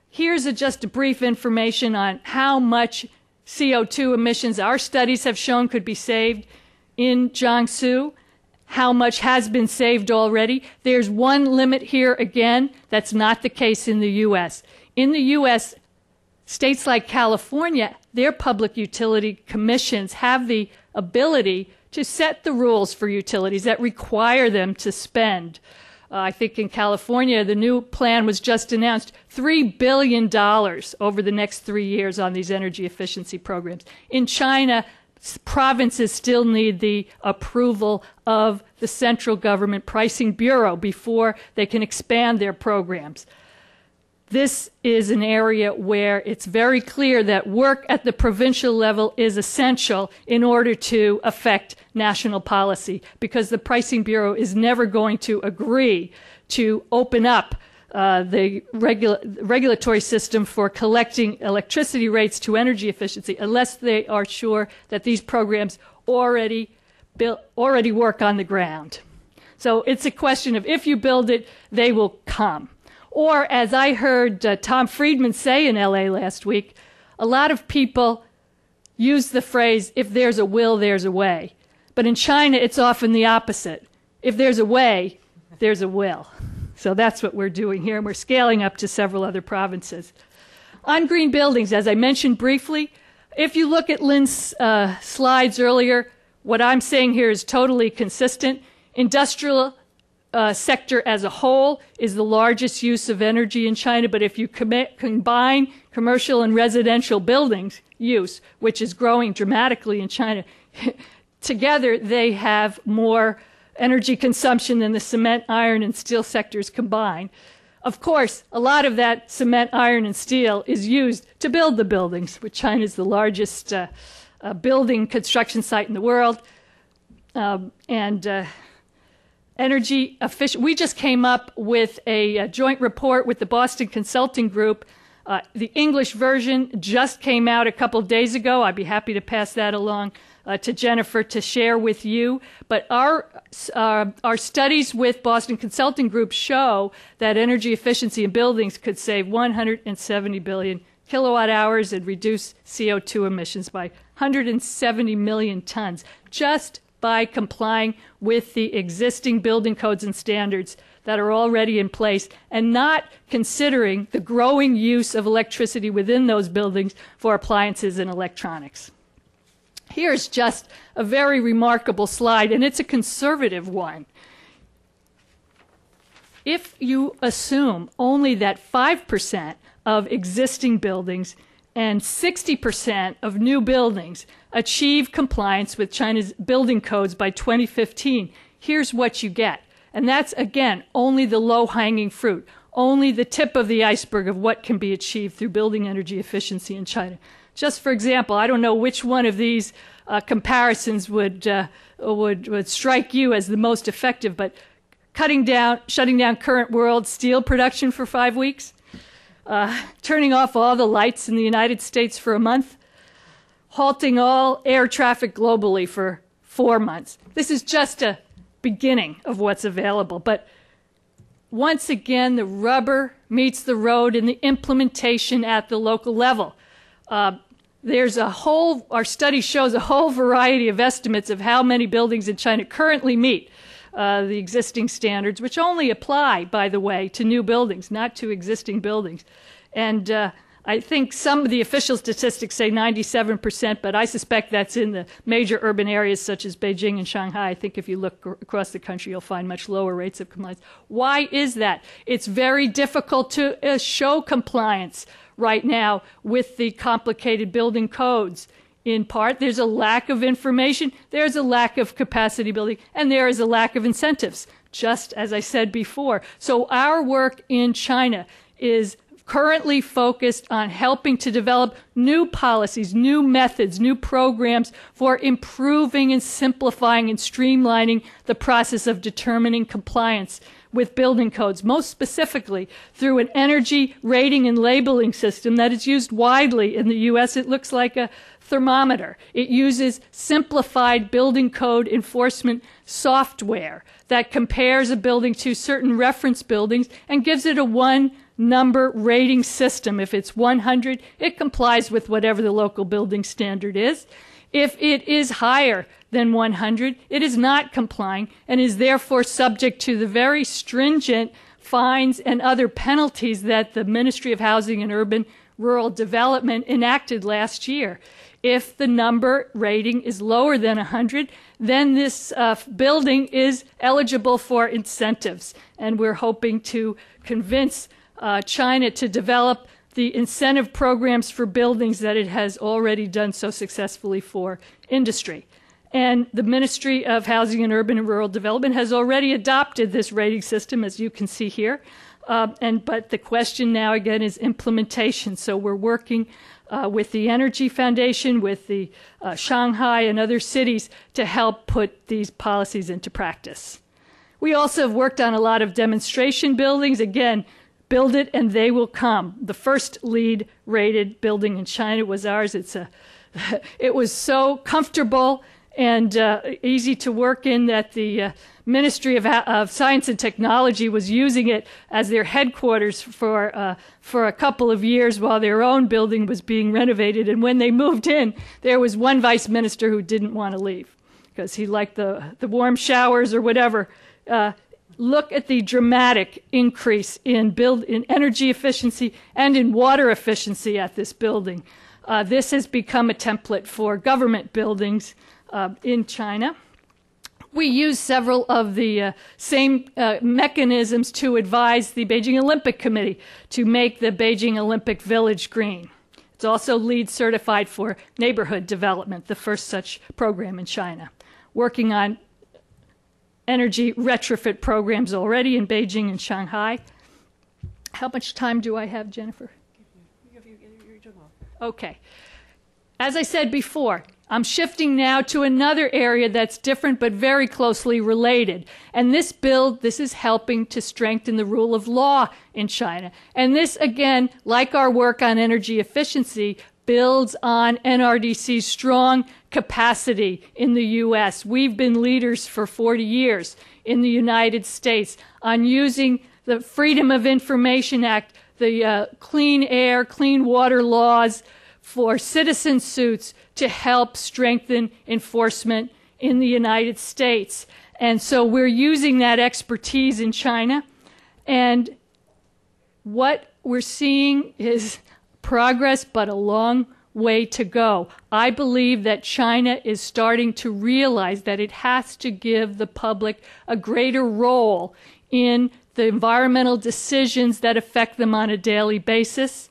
Here's just a brief information on how much CO2 emissions our studies have shown could be saved in Jiangsu, how much has been saved already. There's one limit here again. That's not the case in the U.S. In the U.S., states like California, their public utility commissions have the ability to set the rules for utilities that require them to spend. I think in California, the new plan was just announced, $3 billion over the next 3 years on these energy efficiency programs. In China, provinces still need the approval of the central government pricing bureau before they can expand their programs. This is an area where it's very clear that work at the provincial level is essential in order to affect national policy, because the Pricing Bureau is never going to agree to open up the regulatory system for collecting electricity rates to energy efficiency unless they are sure that these programs already work on the ground. So it's a question of if you build it, they will come. Or, as I heard Tom Friedman say in LA last week, a lot of people use the phrase, if there's a will, there's a way. But in China, it's often the opposite. If there's a way, there's a will. So that's what we're doing here, and we're scaling up to several other provinces. On green buildings, as I mentioned briefly, if you look at Lynn's slides earlier, what I'm saying here is totally consistent. Industrial sector as a whole is the largest use of energy in China, but if you combine commercial and residential buildings use, which is growing dramatically in China, together they have more energy consumption than the cement, iron, and steel sectors combined. Of course, a lot of that cement, iron, and steel is used to build the buildings, which China is the largest building construction site in the world. Energy efficient. We just came up with a joint report with the Boston Consulting Group. The English version just came out a couple of days ago. I'd be happy to pass that along to Jennifer to share with you. But our studies with Boston Consulting Group show that energy efficiency in buildings could save 170 billion kilowatt hours and reduce CO2 emissions by 170 million tons just by complying with the existing building codes and standards that are already in place and not considering the growing use of electricity within those buildings for appliances and electronics. Here's just a very remarkable slide, and it's a conservative one. If you assume only that 5% of existing buildings and 60% of new buildings achieve compliance with China's building codes by 2015, here's what you get. And that's, again, only the low-hanging fruit, only the tip of the iceberg of what can be achieved through building energy efficiency in China. Just for example, I don't know which one of these comparisons would strike you as the most effective, but shutting down current world steel production for 5 weeks, turning off all the lights in the United States for a month, halting all air traffic globally for 4 months. This is just a beginning of what's available. But once again, the rubber meets the road in the implementation at the local level. Our study shows a whole variety of estimates of how many buildings in China currently meet the existing standards, which only apply, by the way, to new buildings, not to existing buildings. And I think some of the official statistics say 97%, but I suspect that's in the major urban areas such as Beijing and Shanghai. I think if you look across the country, you'll find much lower rates of compliance. Why is that? It's very difficult to show compliance right now with the complicated building codes. In part, there's a lack of information, there's a lack of capacity building, and there is a lack of incentives. just as I said before. So our work in China is currently focused on helping to develop new policies, new methods, new programs for improving and simplifying and streamlining the process of determining compliance with building codes, most specifically through an energy rating and labeling system that is used widely in the U.S. It looks like a thermometer. It uses simplified building code enforcement software that compares a building to certain reference buildings and gives it a one-number rating system. If it's 100, it complies with whatever the local building standard is. If it is higher than 100, it is not complying and is therefore subject to the very stringent fines and other penalties that the Ministry of Housing and Urban Rural Development enacted last year. If the number rating is lower than 100, then this building is eligible for incentives. And we're hoping to convince China to develop the incentive programs for buildings that it has already done so successfully for industry. And the Ministry of Housing and Urban and Rural Development has already adopted this rating system, as you can see here. But the question now, again, is implementation. So we're working with the Energy Foundation, with the Shanghai and other cities to help put these policies into practice. We also have worked on a lot of demonstration buildings. Again, build it and they will come. The first LEED rated building in China was ours. It was so comfortable and easy to work in that the Ministry of Science and Technology was using it as their headquarters for a couple of years while their own building was being renovated. And when they moved in, there was one vice minister who didn't want to leave because he liked the warm showers or whatever. Look at the dramatic increase in energy efficiency and in water efficiency at this building. This has become a template for government buildings in China. We use several of the same mechanisms to advise the Beijing Olympic Committee to make the Beijing Olympic Village green. It's also LEED certified for neighborhood development, the first such program in China. Working on energy retrofit programs already in Beijing and Shanghai. How much time do I have, Jennifer? Okay. As I said before, I'm shifting now to another area that's different but very closely related. And this is helping to strengthen the rule of law in China. And this, again, like our work on energy efficiency, builds on NRDC's strong capacity in the U.S. We've been leaders for 40 years in the United States on using the Freedom of Information Act, the Clean Air, Clean Water laws for citizen suits to help strengthen enforcement in the United States. And so we're using that expertise in China. And what we're seeing is progress, but a long way to go. I believe that China is starting to realize that it has to give the public a greater role in the environmental decisions that affect them on a daily basis.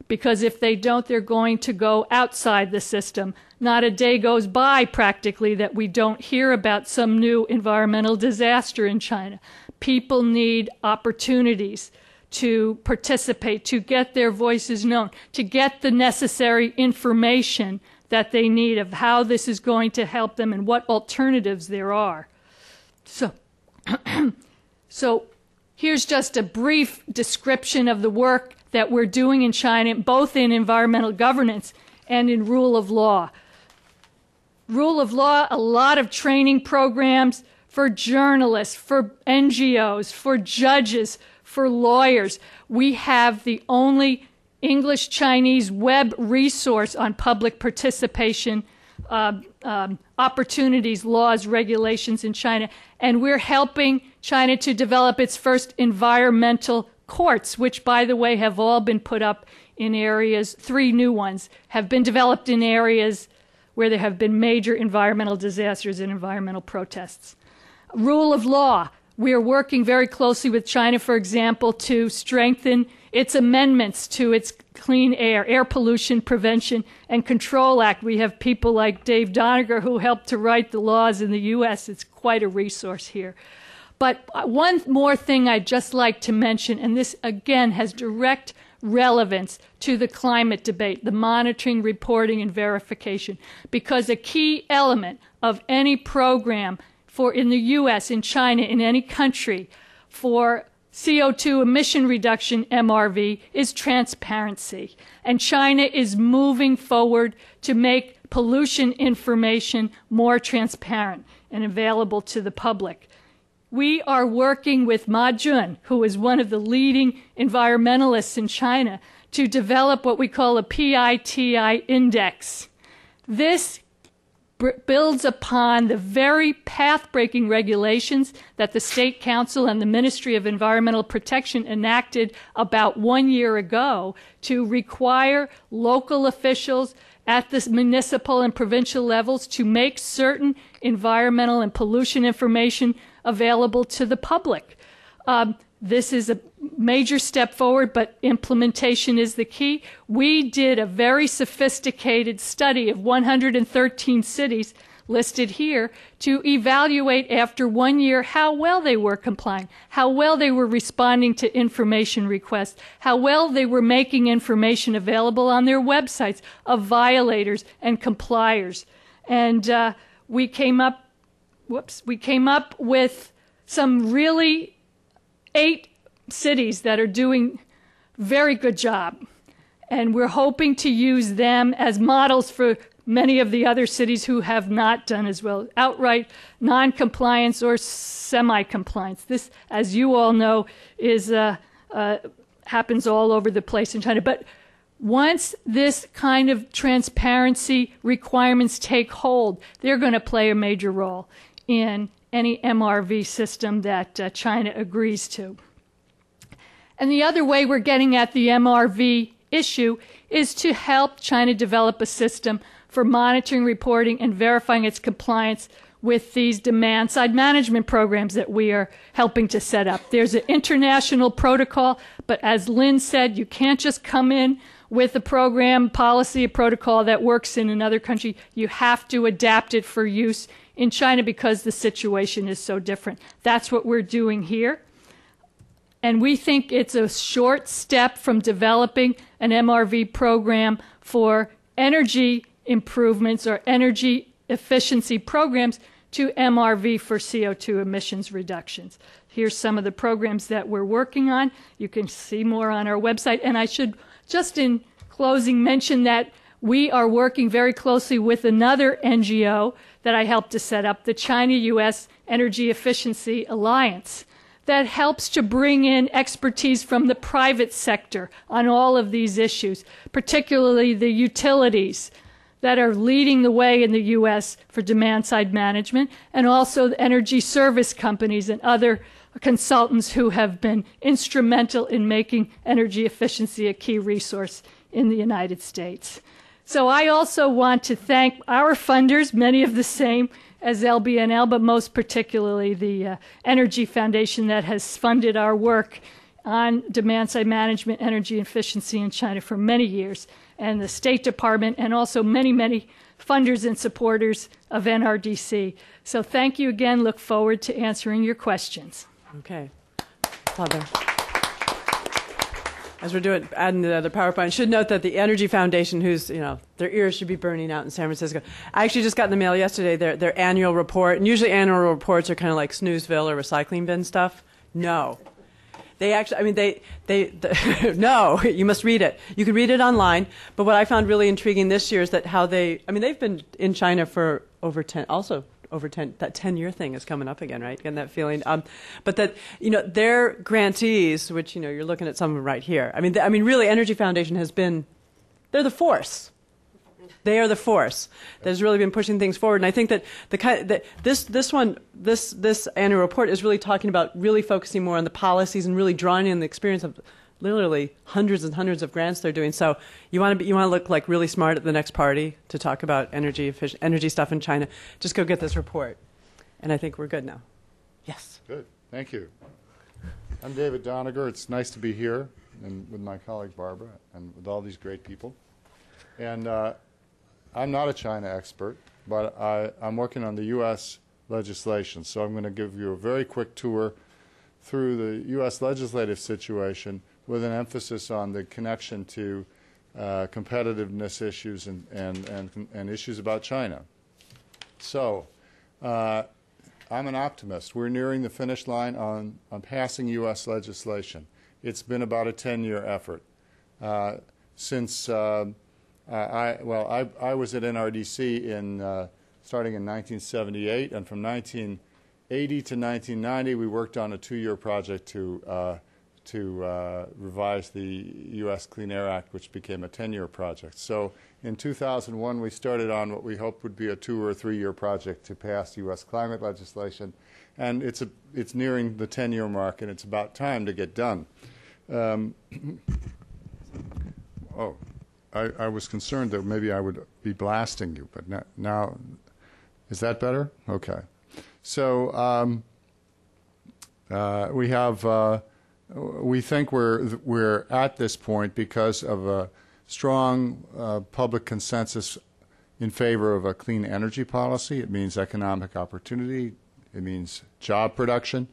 Because if they don't, they're going to go outside the system. Not a day goes by, practically, that we don't hear about some new environmental disaster in China. People need opportunities to participate, to get their voices known, to get the necessary information that they need of how this is going to help them and what alternatives there are. So here's just a brief description of the work that we're doing in China, both in environmental governance and in rule of law. Rule of law, a lot of training programs for journalists, for NGOs, for judges, for lawyers. We have the only English-Chinese web resource on public participation opportunities, laws, regulations in China. And we're helping China to develop its first environmental courts, which, by the way, have all been put up in areas, 3 new ones, have been developed in areas where there have been major environmental disasters and environmental protests. Rule of law. We are working very closely with China, for example, to strengthen its amendments to its Clean Air Pollution Prevention and Control Act. We have people like Dave Doniger who helped to write the laws in the U.S. It's quite a resource here. But one more thing I'd just like to mention, and this again has direct relevance to the climate debate, the monitoring, reporting, and verification, because a key element of any program for in the U.S., in China, in any country for CO2 emission reduction, MRV, is transparency. And China is moving forward to make pollution information more transparent and available to the public. We are working with Ma Jun, who is one of the leading environmentalists in China, to develop what we call a PITI index. This builds upon the very path-breaking regulations that the State Council and the Ministry of Environmental Protection enacted about 1 year ago to require local officials at the municipal and provincial levels to make certain environmental and pollution information available to the public. This is a major step forward, but implementation is the key. We did a very sophisticated study of 113 cities listed here to evaluate after 1 year how well they were complying, how well they were responding to information requests, how well they were making information available on their websites of violators and compliers. And we came up with some really 8 cities that are doing very good job. And we're hoping to use them as models for many of the other cities who have not done as well, outright non-compliance or semi-compliance. This, as you all know, is happens all over the place in China. But once this kind of transparency requirements take hold, they're going to play a major role in any MRV system that China agrees to. And the other way we're getting at the MRV issue is to help China develop a system for monitoring, reporting, and verifying its compliance with these demand-side management programs that we are helping to set up. There's an international protocol, but as Lynn said, you can't just come in with a program, policy, a protocol that works in another country. You have to adapt it for use in China because the situation is so different. That's what we're doing here. And we think it's a short step from developing an MRV program for energy improvements or energy efficiency programs to MRV for CO2 emissions reductions. Here's some of the programs that we're working on. You can see more on our website. And I should just in closing mention that we are working very closely with another NGO that I helped to set up, the China-U.S. Energy Efficiency Alliance, that helps to bring in expertise from the private sector on all of these issues, particularly the utilities that are leading the way in the U.S. for demand-side management, and also the energy service companies and other consultants who have been instrumental in making energy efficiency a key resource in the United States. So I also want to thank our funders, many of the same as LBNL, but most particularly the Energy Foundation that has funded our work on demand-side management, energy efficiency in China for many years, and the State Department, and also many, many funders and supporters of NRDC. So thank you again. Look forward to answering your questions. Okay. Father. As we're doing, adding the PowerPoint, I should note that the Energy Foundation, who's, their ears should be burning out in San Francisco. I actually just got in the mail yesterday their annual report, and usually annual reports are kind of like snoozeville or recycling bin stuff. No. They actually, no, you must read it. You can read it online, but what I found really intriguing this year is that how they've been in China for over 10, that 10-year thing is coming up again, right? Getting that feeling. But that, their grantees, which, you're looking at some of them right here. Really, Energy Foundation has been, they're the force. They are the force that has really been pushing things forward. And I think that this annual report is really talking about really focusing more on the policies and really drawing in the experience of literally hundreds and hundreds of grants they're doing. So you want to look like really smart at the next party to talk about energy stuff in China. Just go get this report, and I think we're good now. Yes. Good. Thank you. I'm David Doniger. It's nice to be here and with my colleague Barbara and with all these great people. And I'm not a China expert, but I'm working on the U.S. legislation. So I'm going to give you a very quick tour through the U.S. legislative situation with an emphasis on the connection to competitiveness issues and issues about China. So I'm an optimist. We're nearing the finish line on passing U.S. legislation. It's been about a 10-year effort. Since I was at NRDC starting in 1978, and from 1980 to 1990, we worked on a 2-year project to revise the U.S. Clean Air Act, which became a 10-year project. So in 2001, we started on what we hoped would be a 2- or 3-year project to pass U.S. climate legislation, and it's nearing the 10-year mark, and it's about time to get done. I was concerned that maybe I would be blasting you, but now is that better? Okay. So we think we're at this point because of a strong public consensus in favor of a clean energy policy. It means economic opportunity. It means job production.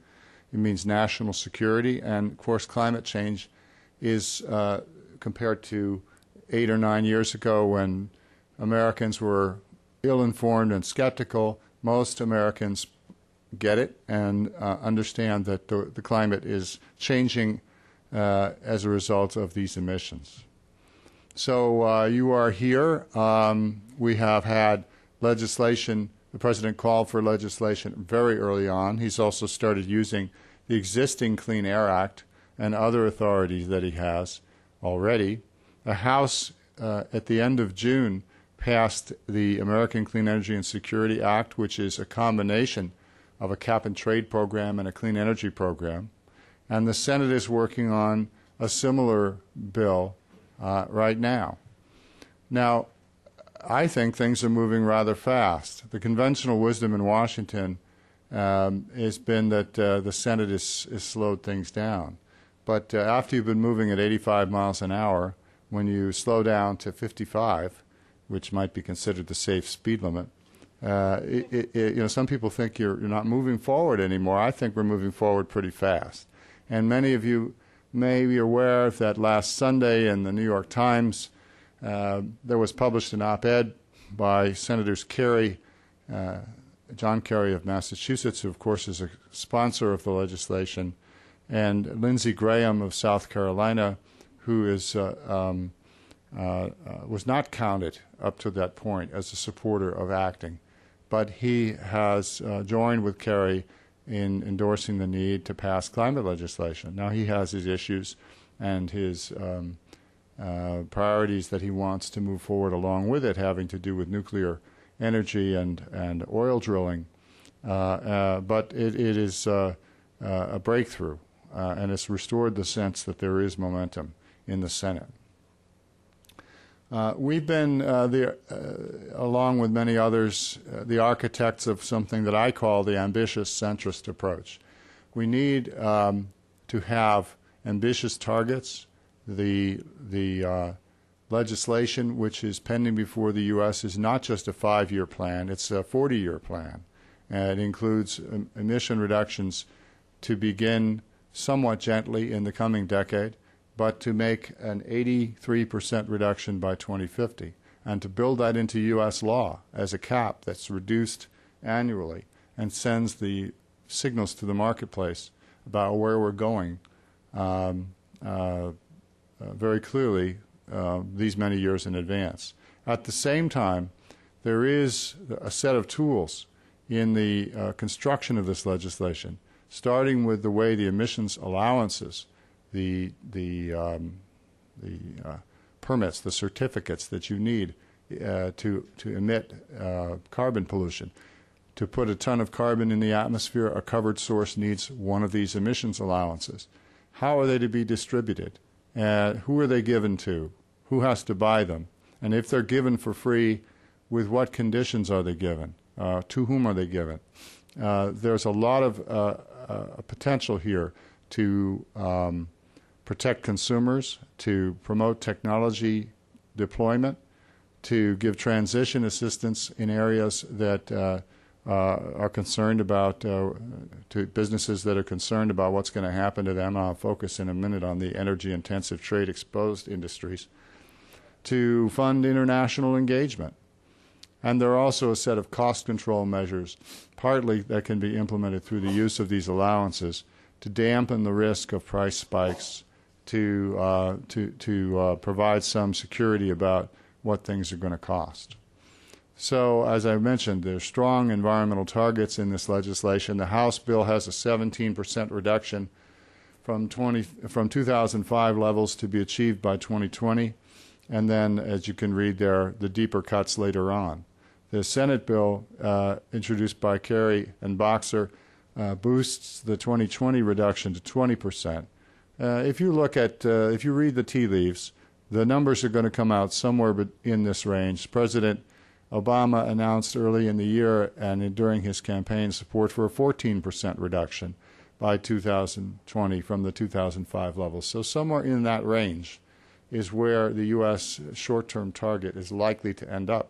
It means national security. And, of course, climate change is, compared to 8 or 9 years ago when Americans were ill-informed and skeptical, most Americans get it and understand that the climate is changing as a result of these emissions. So you are here. We have had legislation. The President called for legislation very early on. He's also started using the existing Clean Air Act and other authorities that he has already. The House, at the end of June, passed the American Clean Energy and Security Act, which is a combination of a cap-and-trade program and a clean energy program. And the Senate is working on a similar bill right now. Now, I think things are moving rather fast. The conventional wisdom in Washington has been that the Senate has slowed things down. But after you've been moving at 85 miles an hour, when you slow down to 55, which might be considered the safe speed limit, some people think you're not moving forward anymore. I think we're moving forward pretty fast. And many of you may be aware that last Sunday in the New York Times, there was published an op-ed by Senators John Kerry of Massachusetts, who of course is a sponsor of the legislation, and Lindsey Graham of South Carolina, who is was not counted up to that point as a supporter of acting, but he has joined with Kerry in endorsing the need to pass climate legislation. Now he has his issues and his priorities that he wants to move forward along with it, having to do with nuclear energy and oil drilling, but it is a breakthrough, and it's restored the sense that there is momentum in the Senate. We've been, along with many others, the architects of something that I call the ambitious centrist approach. We need to have ambitious targets. The legislation which is pending before the U.S. is not just a 5-year plan, it's a 40-year plan. And it includes emission reductions to begin somewhat gently in the coming decade, but to make an 83% reduction by 2050, and to build that into U.S. law as a cap that's reduced annually and sends the signals to the marketplace about where we're going very clearly these many years in advance. At the same time, there is a set of tools in the construction of this legislation, starting with the way the emissions allowances, the permits, the certificates that you need to emit carbon pollution. To put a ton of carbon in the atmosphere, a covered source needs one of these emissions allowances. How are they to be distributed? Who are they given to? Who has to buy them? And if they're given for free, with what conditions are they given? To whom are they given? There's a lot of potential here to protect consumers, to promote technology deployment, to give transition assistance in areas that are concerned about, to businesses that are concerned about what's going to happen to them. I'll focus in a minute on the energy-intensive, trade-exposed industries, to fund international engagement. And there are also a set of cost control measures, partly that can be implemented through the use of these allowances to dampen the risk of price spikes, to provide some security about what things are going to cost. So, as I mentioned, there's strong environmental targets in this legislation. The House bill has a 17% reduction from 2005 levels to be achieved by 2020, and then, as you can read there, the deeper cuts later on. The Senate bill, introduced by Kerry and Boxer, boosts the 2020 reduction to 20%. If you look at, if you read the tea leaves, the numbers are going to come out somewhere in this range. President Obama announced early in the year and during his campaign support for a 14% reduction by 2020 from the 2005 levels. So somewhere in that range is where the U.S. short-term target is likely to end up.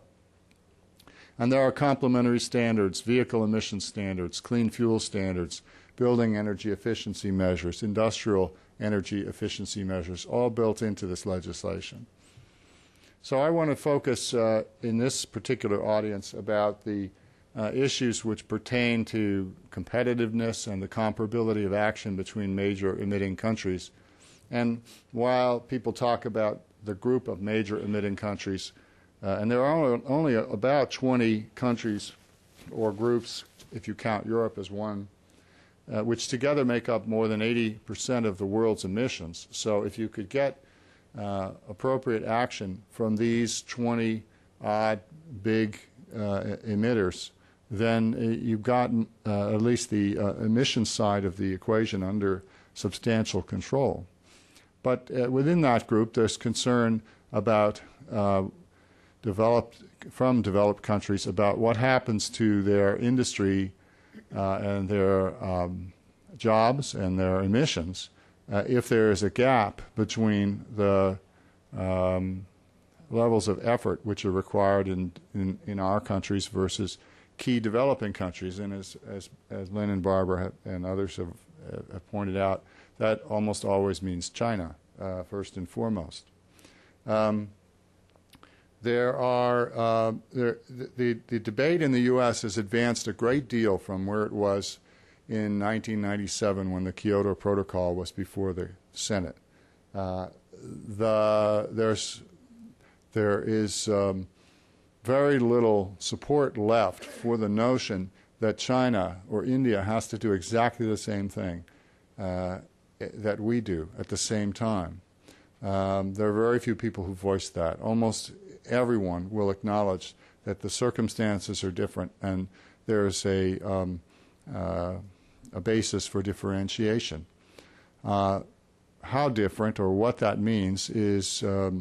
And there are complementary standards, vehicle emission standards, clean fuel standards, building energy efficiency measures, industrial energy efficiency measures, all built into this legislation. So I want to focus in this particular audience about the issues which pertain to competitiveness and the comparability of action between major emitting countries. And while people talk about the group of major emitting countries, and there are only about 20 countries or groups, if you count Europe as one, which together make up more than 80% of the world's emissions. So if you could get appropriate action from these 20-odd big emitters, then you've got at least the emission side of the equation under substantial control. But within that group, there's concern about developed countries about what happens to their industry and their jobs and their emissions if there is a gap between the levels of effort which are required in our countries versus key developing countries. And as Lynn and Barbara and others have pointed out, that almost always means China, first and foremost. The debate in the U.S. has advanced a great deal from where it was in 1997 when the Kyoto Protocol was before the Senate. There is very little support left for the notion that China or India has to do exactly the same thing that we do at the same time. There are very few people who voice that. Almost everyone will acknowledge that the circumstances are different and there's a basis for differentiation. How different or what that means is a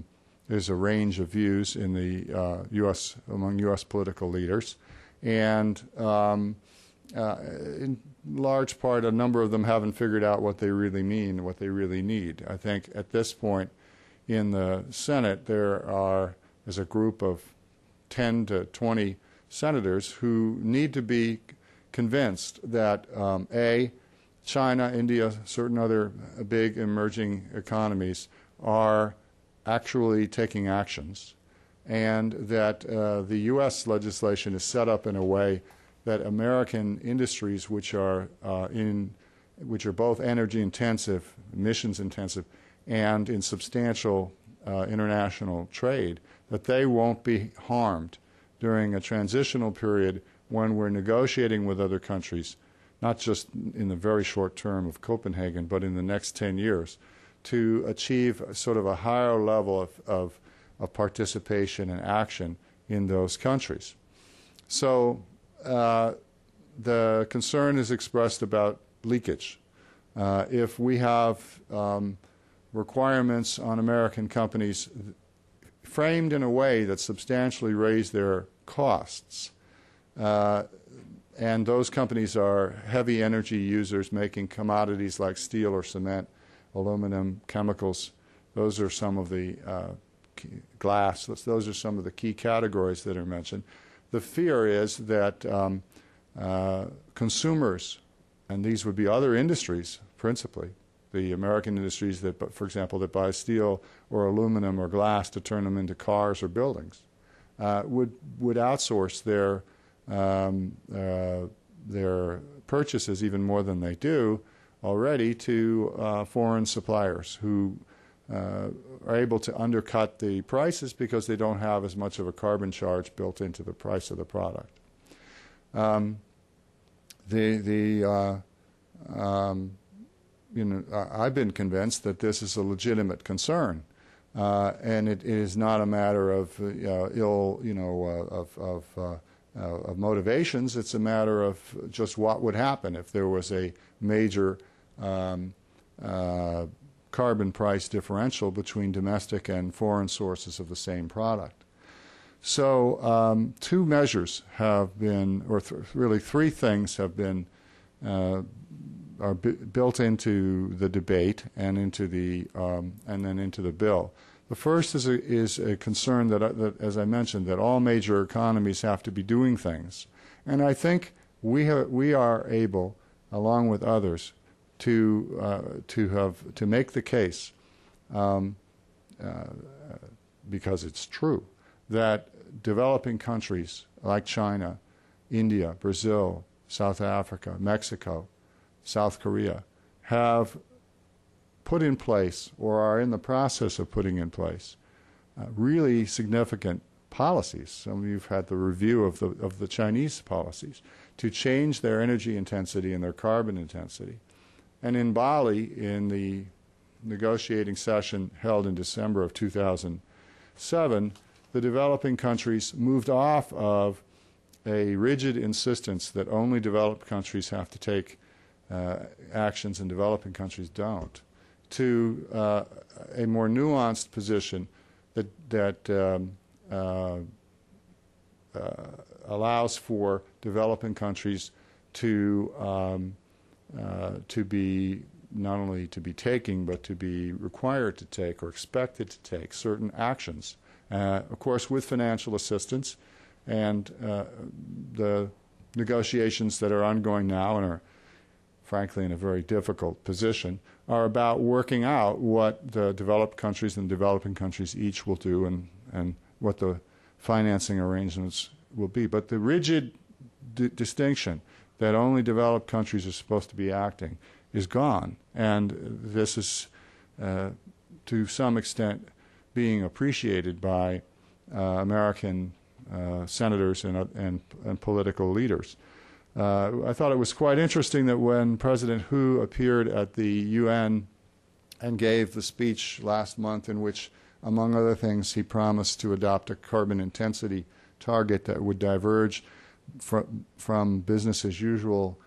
range of views in the among U.S. political leaders, and in large part, a number of them haven't figured out what they really mean, what they really need. I think at this point in the Senate, there's a group of 10 to 20 senators who need to be convinced that A, China, India, certain other big emerging economies are actually taking actions, and that the U.S. legislation is set up in a way that American industries, which are both energy intensive, emissions intensive, and in substantial international trade, that they won't be harmed during a transitional period when we're negotiating with other countries, not just in the very short term of Copenhagen, but in the next 10 years, to achieve sort of a higher level of participation and action in those countries. So the concern is expressed about leakage. If we have requirements on American companies framed in a way that substantially raise their costs, and those companies are heavy energy users making commodities like steel or cement, aluminum, chemicals, those are some of the glass, those are some of the key categories that are mentioned. The fear is that consumers, and these would be other industries principally, the American industries that, for example, that buy steel or aluminum or glass to turn them into cars or buildings, would outsource their purchases even more than they do already to foreign suppliers who are able to undercut the prices because they don't have as much of a carbon charge built into the price of the product. I've been convinced that this is a legitimate concern, and it is not a matter of of motivations. It's a matter of just what would happen if there was a major carbon price differential between domestic and foreign sources of the same product. So two measures have been, or really three things have been, are built into the debate and into the and then into the bill. The first is a concern that, as I mentioned, that all major economies have to be doing things, and I think we are able, along with others, to make the case, because it's true, that developing countries like China, India, Brazil, South Africa, Mexico, South Korea have put in place or are in the process of putting in place really significant policies. Some of you have had the review of the Chinese policies to change their energy intensity and their carbon intensity. And in Bali, in the negotiating session held in December of 2007, the developing countries moved off of a rigid insistence that only developed countries have to take actions and developing countries don't, to a more nuanced position that allows for developing countries to be not only to be taking, but to be required to take or expected to take certain actions, of course with financial assistance. And the negotiations that are ongoing now and are frankly in a very difficult position are about working out what the developed countries and developing countries each will do and what the financing arrangements will be. But the rigid distinction that only developed countries are supposed to be acting is gone, and this is to some extent being appreciated by American senators and political leaders. I thought it was quite interesting that when President Hu appeared at the UN and gave the speech last month in which, among other things, he promised to adopt a carbon intensity target that would diverge from business as usual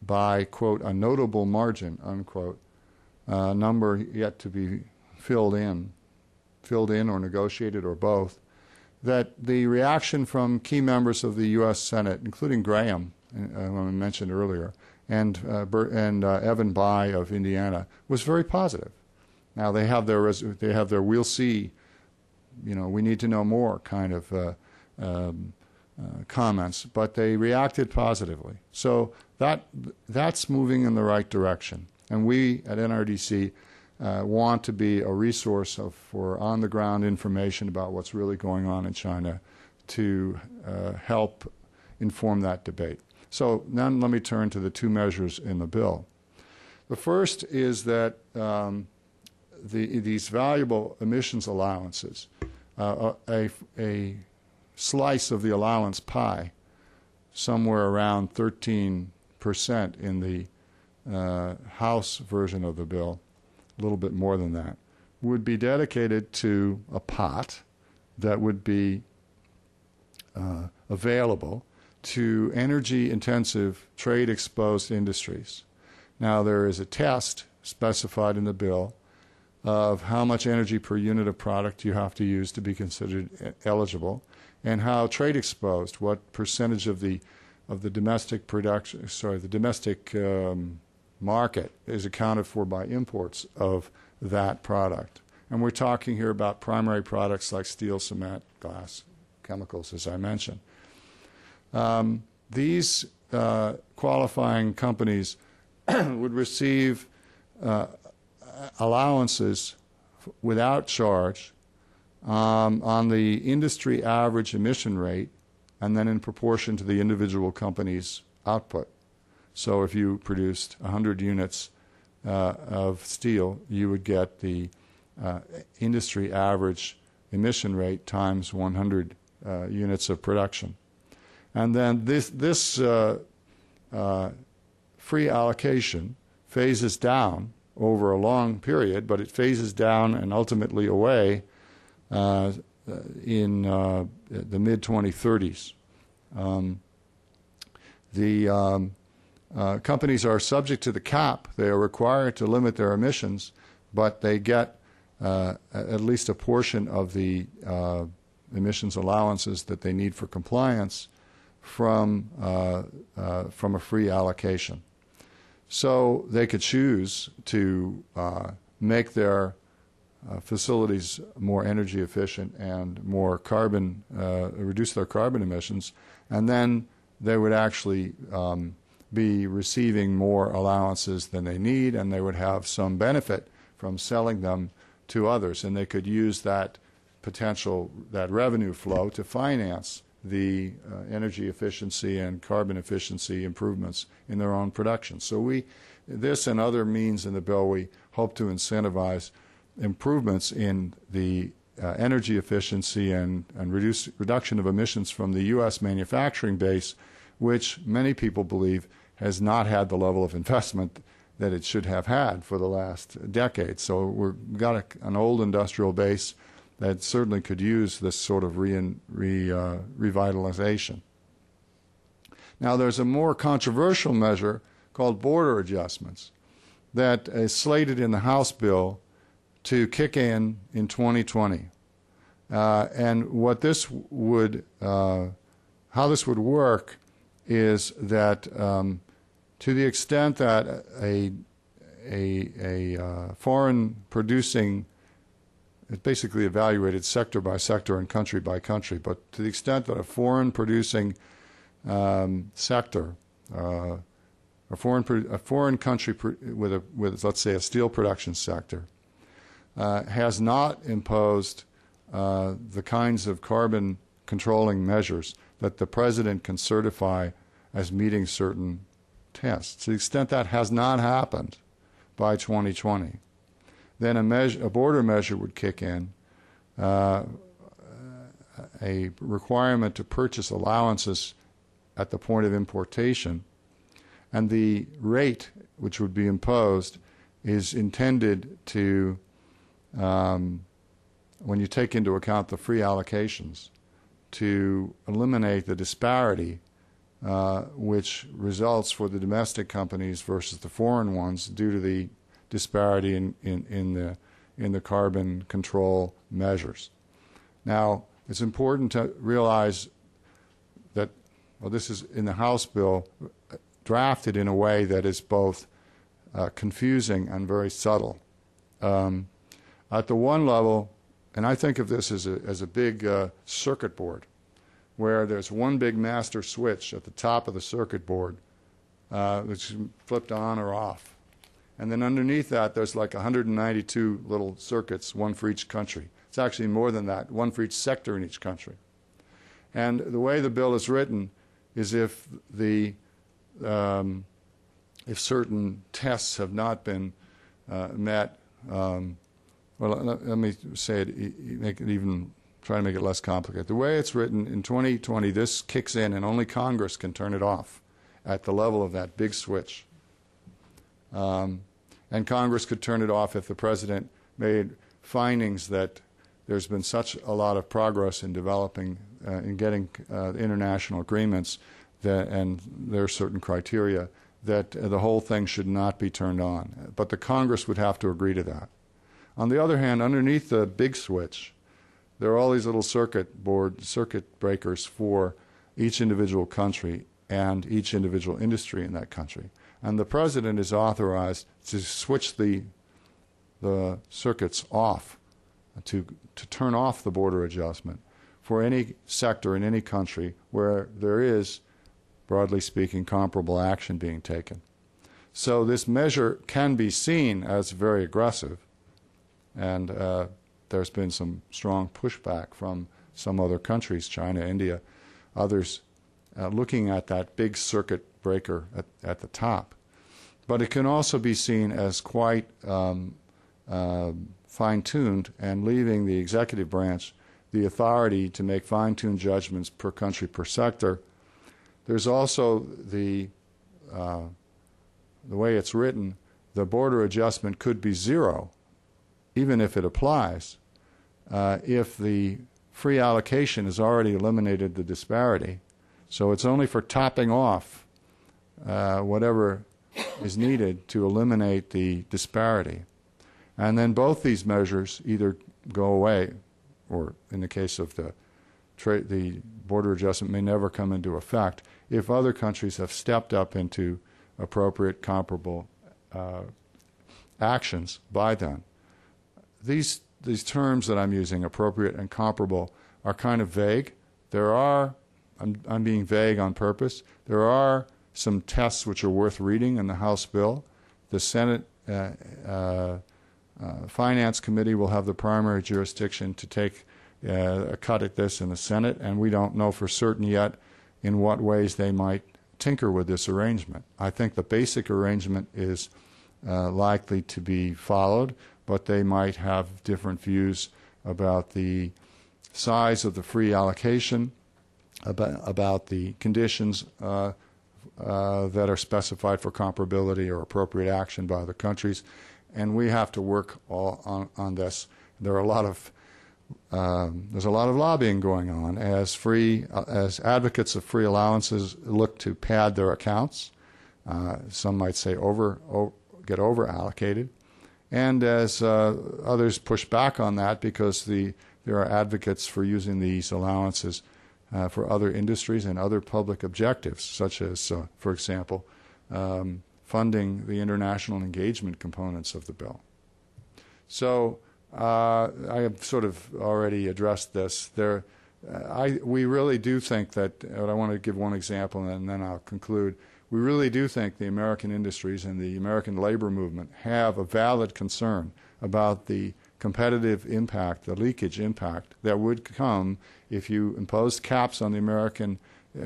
by, quote, a notable margin, unquote, a number yet to be filled in or negotiated or both, that the reaction from key members of the U.S. Senate, including Graham, whom I mentioned earlier, and Evan Bayh of Indiana, was very positive. Now they have their we'll see, we need to know more kind of comments, but they reacted positively. So that's moving in the right direction, and we at NRDC want to be a resource for on-the-ground information about what's really going on in China to help inform that debate. So then let me turn to the two measures in the bill. The first is that these valuable emissions allowances, a slice of the allowance pie, somewhere around 13% in the House version of the bill, a little bit more than that, would be dedicated to a pot that would be available to energy-intensive, trade-exposed industries. Now, there is a test specified in the bill of how much energy per unit of product you have to use to be considered eligible, and how trade-exposed, what percentage of the domestic production, the domestic market is accounted for by imports of that product. And we're talking here about primary products like steel, cement, glass, chemicals, as I mentioned. These qualifying companies would receive allowances without charge on the industry average emission rate, and then in proportion to the individual company's output. So if you produced 100 units of steel, you would get the industry average emission rate times 100 units of production. And then this free allocation phases down over a long period, but it phases down and ultimately away in the mid-2030s. Companies are subject to the cap. They are required to limit their emissions, but they get at least a portion of the emissions allowances that they need for compliance from a free allocation. So they could choose to make their facilities more energy efficient and more carbon, reduce their carbon emissions, and then they would actually be receiving more allowances than they need, and they would have some benefit from selling them to others, and they could use that potential, that revenue flow to finance the energy efficiency and carbon efficiency improvements in their own production. So this and other means in the bill, we hope to incentivize improvements in the energy efficiency and reduction of emissions from the U.S. manufacturing base, which many people believe has not had the level of investment that it should have had for the last decade. So we've got an old industrial base that certainly could use this sort of revitalization. Now, there's a more controversial measure called border adjustments that is slated in the House bill to kick in 2020. And what this would, how this would work is that to the extent that a foreign producing, it's basically evaluated sector by sector and country by country, but to the extent that a foreign producing sector, a foreign country with let's say a steel production sector, has not imposed the kinds of carbon controlling measures that the president can certify as meeting certain tests. To the extent that has not happened by 2020, then a border measure would kick in, a requirement to purchase allowances at the point of importation, and the rate which would be imposed is intended to, when you take into account the free allocations, to eliminate the disparity which results for the domestic companies versus the foreign ones due to the disparity in the carbon control measures. Now, it's important to realize that, well, this is in the House bill drafted in a way that is both confusing and very subtle. At the one level, and I think of this as a big circuit board, where there's one big master switch at the top of the circuit board, which is flipped on or off. And then underneath that, there's like 192 little circuits, one for each country. It's actually more than that, one for each sector in each country. And the way the bill is written is if certain tests have not been met, well, let me say it, try to make it less complicated. The way it's written, in 2020, this kicks in and only Congress can turn it off at the level of that big switch. And Congress could turn it off if the president made findings that there's been such a lot of progress in developing, in getting international agreements, and there are certain criteria that the whole thing should not be turned on. But the Congress would have to agree to that. On the other hand, underneath the big switch, there are all these little circuit breakers for each individual country and each individual industry in that country. And the president is authorized to switch the circuits off, to turn off the border adjustment for any sector in any country where there is broadly speaking, comparable action being taken. So this measure can be seen as very aggressive, and there's been some strong pushback from some other countries, China, India, others, looking at that big circuit breaker at the top. But it can also be seen as quite fine-tuned and leaving the executive branch the authority to make fine-tuned judgments per country, per sector. There's also the way it's written, the border adjustment could be zero, even if it applies, if the free allocation has already eliminated the disparity. So it's only for topping off whatever is needed to eliminate the disparity. And then both these measures either go away, or in the case of the border adjustment may never come into effect if other countries have stepped up into appropriate comparable actions by then. These terms that I'm using, appropriate and comparable, are kind of vague. There are, I'm being vague on purpose, there are some tests which are worth reading in the House bill. The Senate Finance Committee will have the primary jurisdiction to take a cut at this in the Senate, and we don't know for certain yet in what ways they might tinker with this arrangement. I think the basic arrangement is likely to be followed, but they might have different views about the size of the free allocation, about the conditions that are specified for comparability or appropriate action by the countries, and we have to work all on this. There are a lot of there's a lot of lobbying going on as advocates of free allowances look to pad their accounts. Some might say get over allocated, and as others push back on that because there are advocates for using these allowances for other industries and other public objectives, such as, for example, funding the international engagement components of the bill. So I have sort of already addressed this. We really do think that, I want to give one example and then I'll conclude. We really do think the American industries and the American labor movement have a valid concern about the competitive impact, the leakage impact that would come if you imposed caps on the American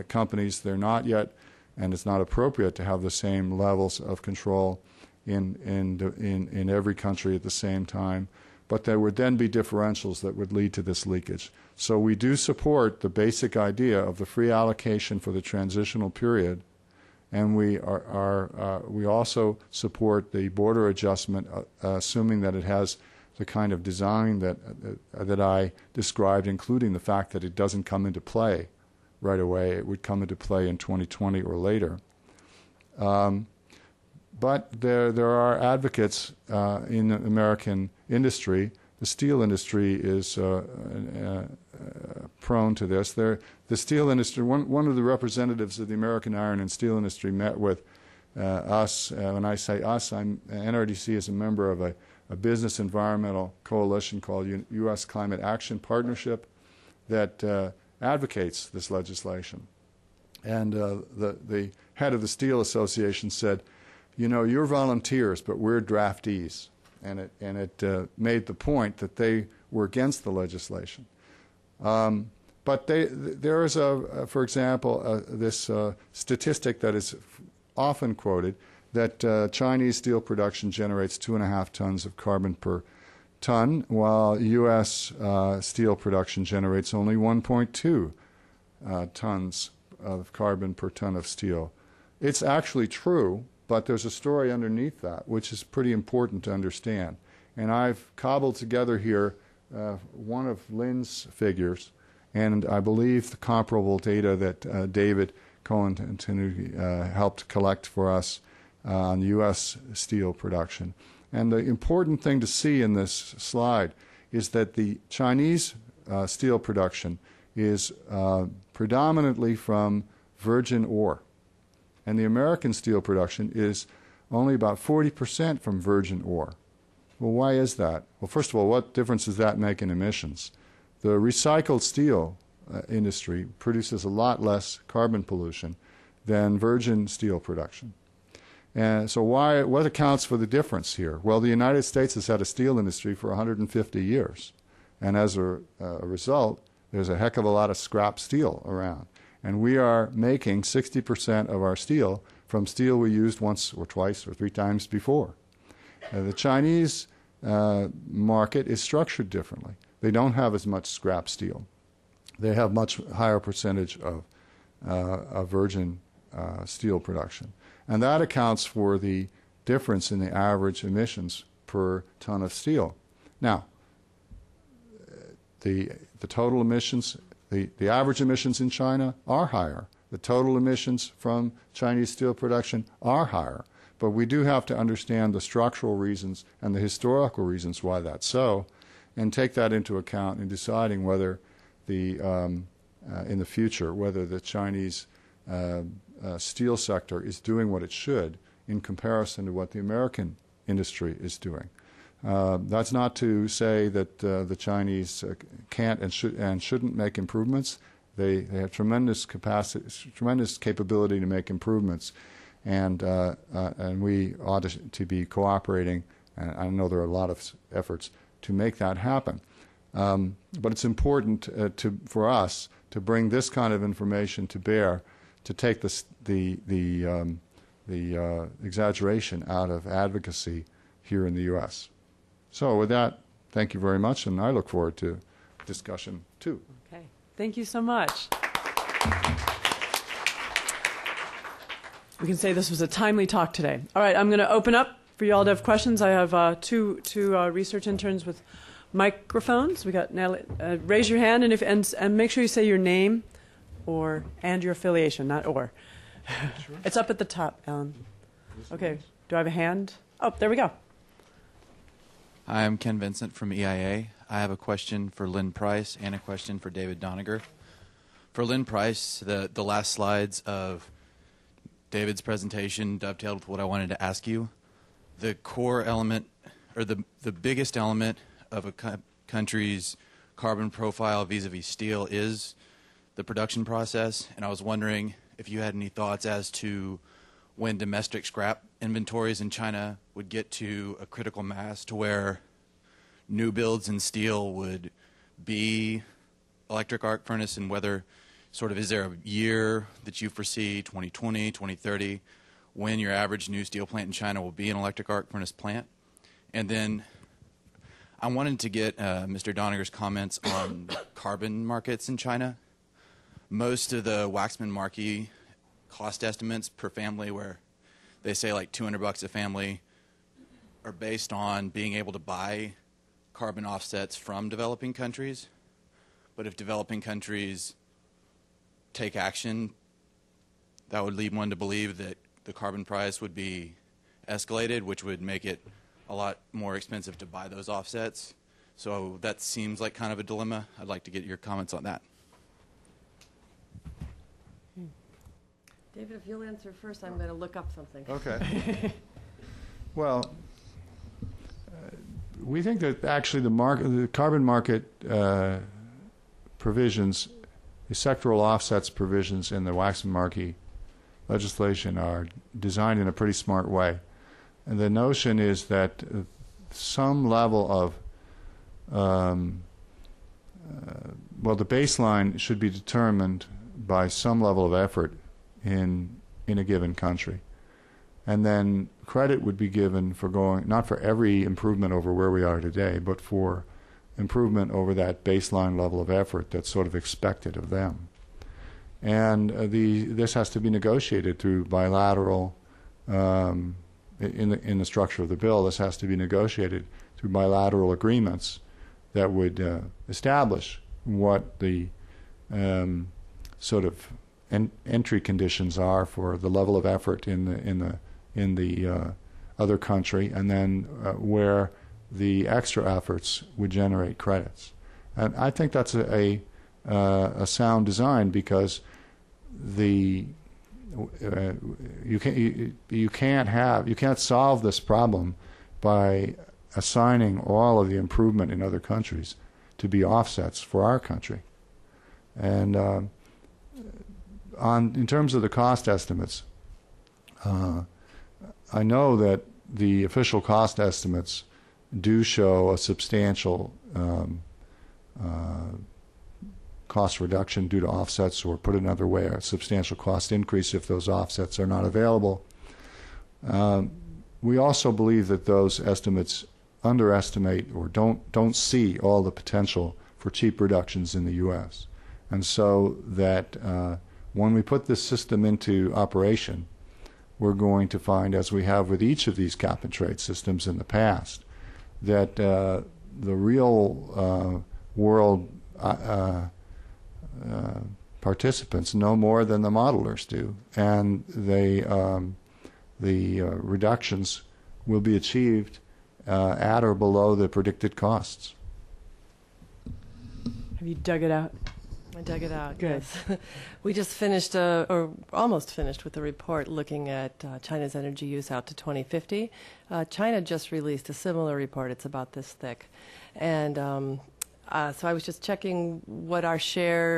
companies. They're not yet, and it's not appropriate to have the same levels of control in every country at the same time. But there would then be differentials that would lead to this leakage. So we do support the basic idea of the free allocation for the transitional period, and we also support the border adjustment, assuming that it has the kind of design that I described, including the fact that it doesn't come into play right away. It would come into play in 2020 or later. But there are advocates in American industry. The steel industry is prone to this. The steel industry, one of the representatives of the American iron and steel industry met with us. When I say us, NRDC is a member of a business environmental coalition called U.S. Climate Action Partnership that advocates this legislation. And the head of the Steel Association said, you know, you're volunteers, but we're draftees. And it made the point that they were against the legislation. But there is, for example, this statistic that is often quoted, that Chinese steel production generates 2.5 tons of carbon per ton, while U.S. Steel production generates only 1.2 tons of carbon per ton of steel. It's actually true, but there's a story underneath that, which is pretty important to understand. And I've cobbled together here one of Lynn's figures, and I believe the comparable data that David Cohen and Tanuki helped collect for us on U.S. steel production. And the important thing to see in this slide is that the Chinese steel production is predominantly from virgin ore. And the American steel production is only about 40% from virgin ore. Well, why is that? Well, first of all, what difference does that make in emissions? The recycled steel industry produces a lot less carbon pollution than virgin steel production. And so what accounts for the difference here? Well, the United States has had a steel industry for 150 years. And as a result, there's a heck of a lot of scrap steel around. And we are making 60% of our steel from steel we used once or twice or 3 times before. The Chinese market is structured differently. They don't have as much scrap steel. They have much higher percentage of virgin steel production. And that accounts for the difference in the average emissions per ton of steel. Now, the total emissions, the average emissions in China are higher. The total emissions from Chinese steel production are higher. But we do have to understand the structural reasons and the historical reasons why that's so, and take that into account in deciding whether in the future, whether the Chinese steel sector is doing what it should in comparison to what the American industry is doing. That's not to say that the Chinese can't and shouldn't make improvements. They have tremendous capacity, tremendous capability to make improvements, and we ought to be cooperating. And I know there are a lot of efforts to make that happen. But it's important for us to bring this kind of information to bear, to take the exaggeration out of advocacy here in the U.S. So with that, thank you very much, and I look forward to discussion 2. Okay. Thank you so much. We can say this was a timely talk today. All right, I'm going to open up for you all to have questions. I have two research interns with microphones. We got Natalie. Raise your hand and make sure you say your name and your affiliation, not or. Sure. It's up at the top, Ellen. Okay. Do I have a hand? Oh, there we go. Hi, I'm Ken Vincent from EIA. I have a question for Lynn Price and a question for David Doniger. For Lynn Price, the last slides of David's presentation dovetailed with what I wanted to ask you. The core element, or the biggest element of a country's carbon profile vis-a-vis steel is the production process, and I was wondering if you had any thoughts as to when domestic scrap inventories in China would get to a critical mass to where new builds in steel would be electric arc furnace, and whether is there a year that you foresee, 2020, 2030, when your average new steel plant in China will be an electric arc furnace plant? And then I wanted to get Mr. Doniger's comments on carbon markets in China. Most of the Waxman-Markey cost estimates per family, where they say like $200 a family, are based on being able to buy carbon offsets from developing countries. But if developing countries take action, that would lead one to believe that the carbon price would be escalated, which would make it a lot more expensive to buy those offsets. So that seems like kind of a dilemma. I'd like to get your comments on that. David, if you'll answer first, I'm going to look up something. Okay. Well, we think that actually the carbon market provisions, the sectoral offsets provisions in the Waxman-Markey legislation are designed in a pretty smart way. And the notion is that some level of, the baseline should be determined by some level of effort in a given country. And then credit would be given for going, not for every improvement over where we are today, but for improvement over that baseline level of effort that's sort of expected of them. And this has to be negotiated through bilateral, in the structure of the bill, this has to be negotiated through bilateral agreements that would establish what the sort of entry conditions are for the level of effort in the other country, and then where the extra efforts would generate credits. And I think that's a sound design, because you can't solve this problem by assigning all of the improvement in other countries to be offsets for our country. And in terms of the cost estimates, I know that the official cost estimates do show a substantial cost reduction due to offsets, or put another way, a substantial cost increase if those offsets are not available. We also believe that those estimates underestimate or don't see all the potential for cheap reductions in the U.S. And so that when we put this system into operation, we're going to find, as we have with each of these cap and trade systems in the past, that the real world participants know more than the modelers do, and the reductions will be achieved at or below the predicted costs. Have you dug it out? I dug it out. Good. Yes. We just finished, or almost finished, with a report looking at China's energy use out to 2050. China just released a similar report. It's about this thick. And so I was just checking what our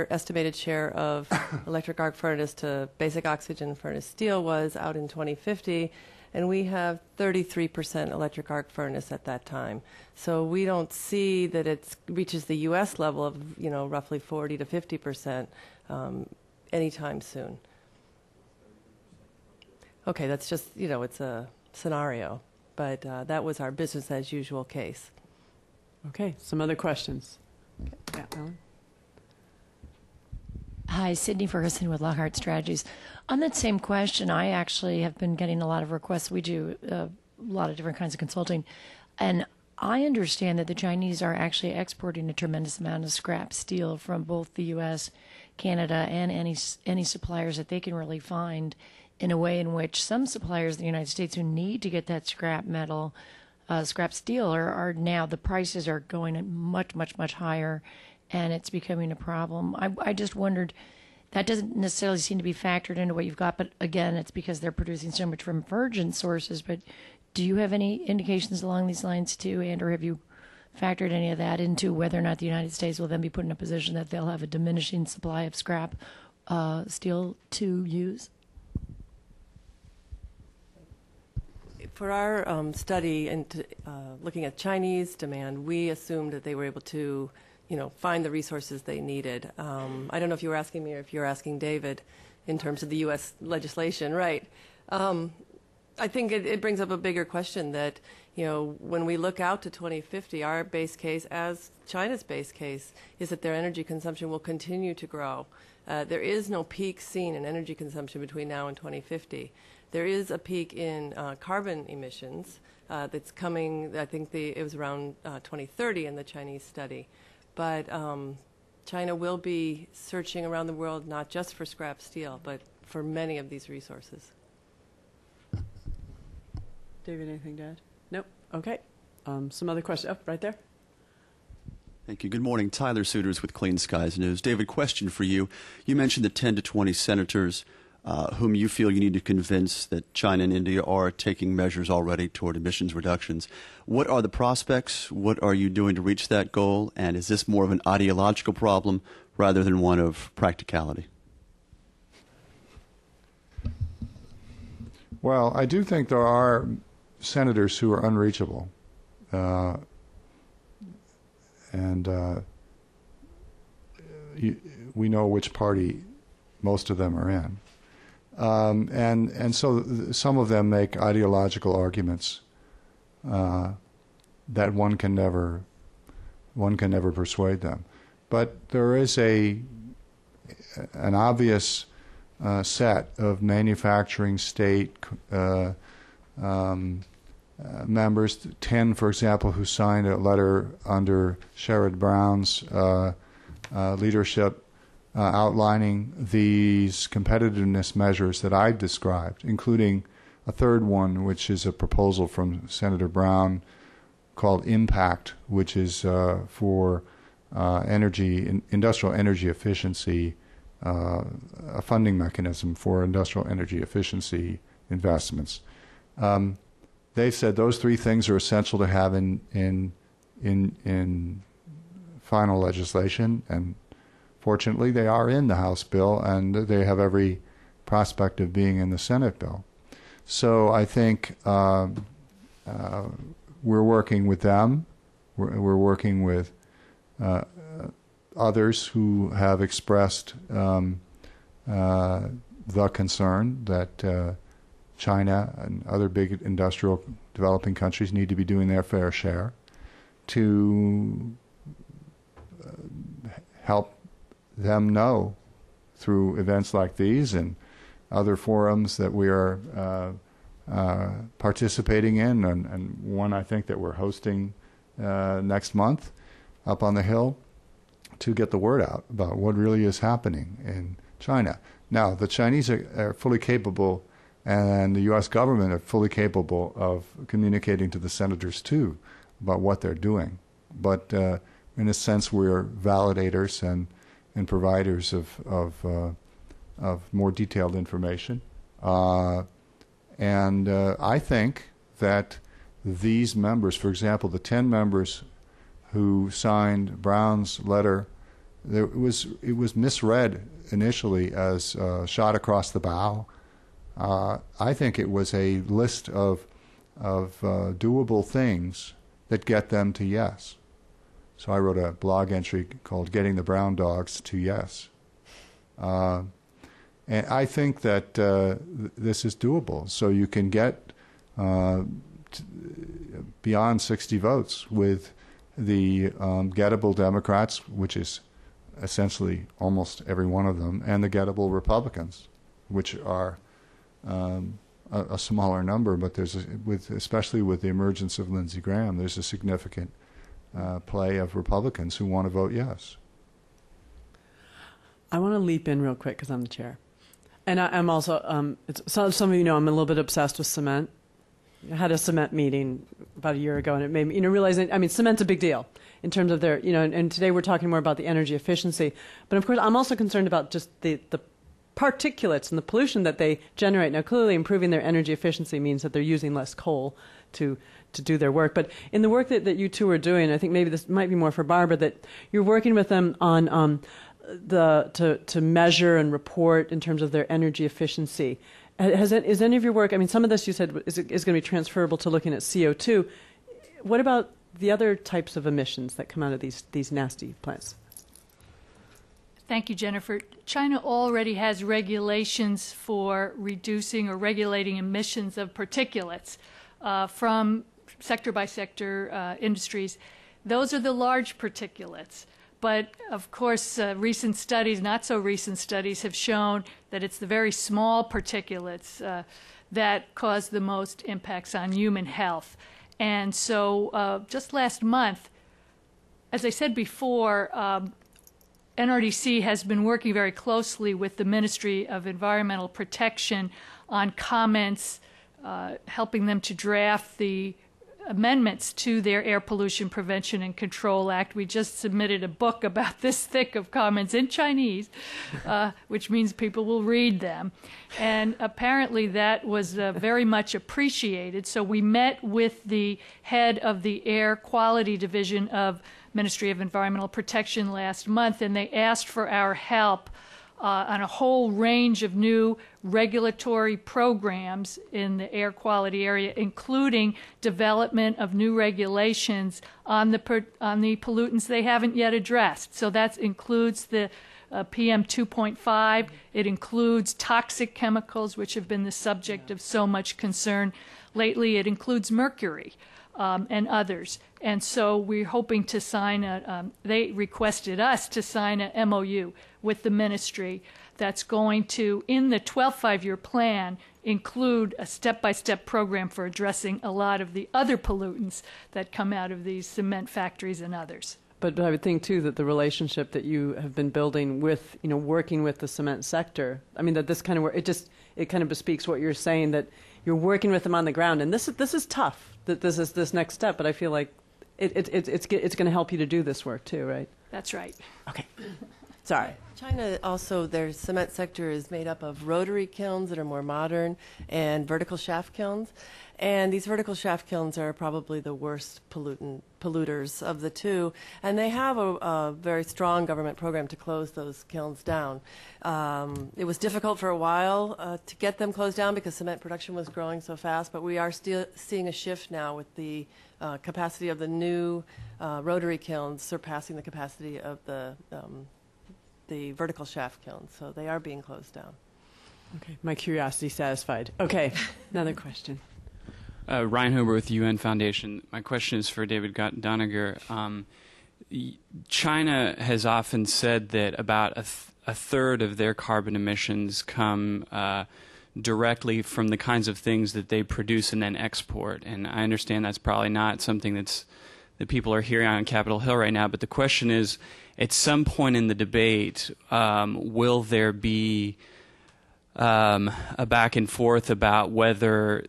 estimated share of electric arc furnace to basic oxygen furnace steel was out in 2050. And we have 33% electric arc furnace at that time. So we don't see that it reaches the U.S. level of, roughly 40 to 50% anytime soon. Okay, that's just, it's a scenario. But that was our business as usual case. Okay, some other questions? Okay. Yeah, Ellen? Hi, Sydney Ferguson with Lockhart Strategies. On that same question, I actually have been getting a lot of requests. We do a lot of different kinds of consulting. And I understand that the Chinese are actually exporting a tremendous amount of scrap steel from both the U.S., Canada, and any suppliers that they can really find, in a way in which some suppliers in the United States who need to get that scrap metal, scrap steel, are now, the prices are going much, much, much higher, and it's becoming a problem. I just wondered, that doesn't necessarily seem to be factored into what you've got, but again, it's because they're producing so much from virgin sources. But do you have any indications along these lines too, or have you factored any of that into whether or not the United States will then be put in a position that they'll have a diminishing supply of scrap steel to use? For our study and looking at Chinese demand, we assumed that they were able to find the resources they needed. I don't know if you were asking me or if you're asking David in terms of the U.S. legislation, right? I think it brings up a bigger question that, when we look out to 2050, our base case, as China's base case, is that their energy consumption will continue to grow. There is no peak seen in energy consumption between now and 2050. There is a peak in carbon emissions that's coming, I think it was around 2030 in the Chinese study. But China will be searching around the world not just for scrap steel, but for many of these resources. David, anything to add? Nope. Okay. Some other questions? Oh, right there. Thank you. Good morning. Tyler Suiters with Clean Skies News. David, question for you. You mentioned the 10 to 20 senators whom you feel you need to convince that China and India are taking measures already toward emissions reductions. What are the prospects? What are you doing to reach that goal? And is this more of an ideological problem rather than one of practicality? Well, I do think there are senators who are unreachable. We know which party most of them are in. And so some of them make ideological arguments that one can never persuade them. But there is an obvious set of manufacturing state members, 10, for example, who signed a letter under Sherrod Brown's leadership outlining these competitiveness measures that I described, including a third one, which is a proposal from Senator Brown called Impact, which is for industrial energy efficiency, a funding mechanism for industrial energy efficiency investments. They've said those three things are essential to have in final legislation, and Fortunately, they are in the House bill, and they have every prospect of being in the Senate bill. So I think we're working with them. We're working with others who have expressed the concern that China and other big industrial developing countries need to be doing their fair share to help them know through events like these and other forums that we are participating in, and one I think that we're hosting next month up on the Hill, to get the word out about what really is happening in China. Now, the Chinese are fully capable, and the U.S. government are fully capable of communicating to the senators, too, about what they're doing. But in a sense, we're validators and providers of more detailed information. And I think that these members, for example, the 10 members who signed Brown's letter, it was misread initially as shot across the bow. I think it was a list of doable things that get them to yes. So I wrote a blog entry called "Getting the Brown Dogs to Yes," and I think that this is doable. So you can get beyond 60 votes with the gettable Democrats, which is essentially almost every one of them, and the gettable Republicans, which are a smaller number, but especially with the emergence of Lindsey Graham, there's a significant play of Republicans who want to vote yes. I want to leap in real quick because I'm the chair. And I'm also, some of you know I'm a little bit obsessed with cement. I had a cement meeting about a year ago, and it made me, realizing, cement's a big deal in terms of their, and today we're talking more about the energy efficiency. But of course, I'm also concerned about just the particulates and the pollution that they generate. Now, clearly improving their energy efficiency means that they're using less coal to do their work. But in the work that you two are doing, I think maybe this might be more for Barbara, that you're working with them on to measure and report in terms of their energy efficiency. Is any of your work, some of this you said is going to be transferable to looking at CO2. What about the other types of emissions that come out of these nasty plants? Thank you, Jennifer. China already has regulations for reducing or regulating emissions of particulates from sector-by-sector industries. Those are the large particulates. But, of course, recent studies, not so recent studies, have shown that it's the very small particulates that cause the most impacts on human health. And so just last month, as I said before, NRDC has been working very closely with the Ministry of Environmental Protection on comments, helping them to draft the amendments to their Air Pollution Prevention and Control Act. We just submitted a book about this thick of comments in Chinese, which means people will read them. And apparently that was very much appreciated. So we met with the head of the Air Quality Division of Ministry of Environmental Protection last month, and they asked for our help on a whole range of new regulatory programs in the air quality area, including development of new regulations on the pollutants they haven't yet addressed. So that includes the PM 2.5. It includes toxic chemicals, which have been the subject of so much concern lately. It includes mercury and others. And so we're hoping to sign they requested us to sign a MOU with the ministry that's going to, in the 12th five-year plan, include a step-by-step program for addressing a lot of the other pollutants that come out of these cement factories and others. But I would think, too, that the relationship that you have been building with, working with the cement sector, that this kind of work, it kind of bespeaks what you're saying, that you're working with them on the ground. And this is tough, that this is this next step, but I feel like it's going to help you to do this work, too, right? That's right. Okay. Sorry. China also, their cement sector is made up of rotary kilns that are more modern and vertical shaft kilns. And these vertical shaft kilns are probably the worst polluters of the two. And they have a very strong government program to close those kilns down. It was difficult for a while to get them closed down because cement production was growing so fast, but we are still seeing a shift now with the capacity of the new rotary kilns surpassing the capacity of the vertical shaft kilns. So they are being closed down. Okay, my curiosity satisfied. Okay, another question. Ryan Huber with UN Foundation. My question is for David Doniger. China has often said that about a third of their carbon emissions come directly from the kinds of things that they produce and then export. And I understand that's probably not something that people are hearing on Capitol Hill right now. But the question is, at some point in the debate, will there be a back and forth about whether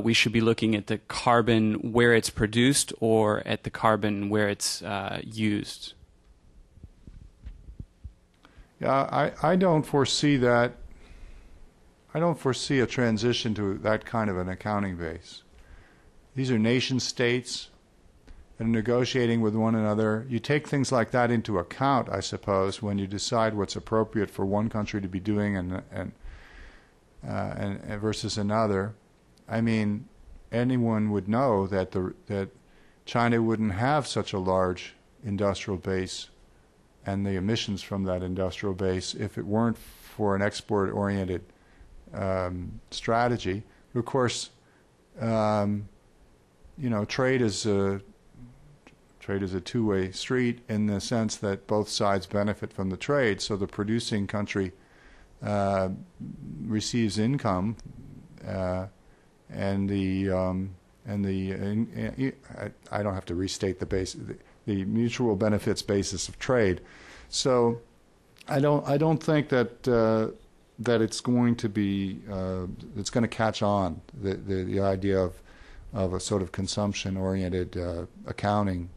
we should be looking at the carbon where it's produced or at the carbon where it's used? Yeah, I don't foresee that. I don't foresee a transition to that kind of an accounting base. These are nation states that are negotiating with one another. You take things like that into account, I suppose, when you decide what's appropriate for one country to be doing and versus another. I mean, anyone would know that that China wouldn't have such a large industrial base and the emissions from that industrial base if it weren't for an export-oriented strategy. But of course, trade is a two-way street in the sense that both sides benefit from the trade. So the producing country receives income, I don't have to restate the mutual benefits basis of trade. So I don't think that it's going to be it's going to catch on, the idea of a sort of consumption oriented accounting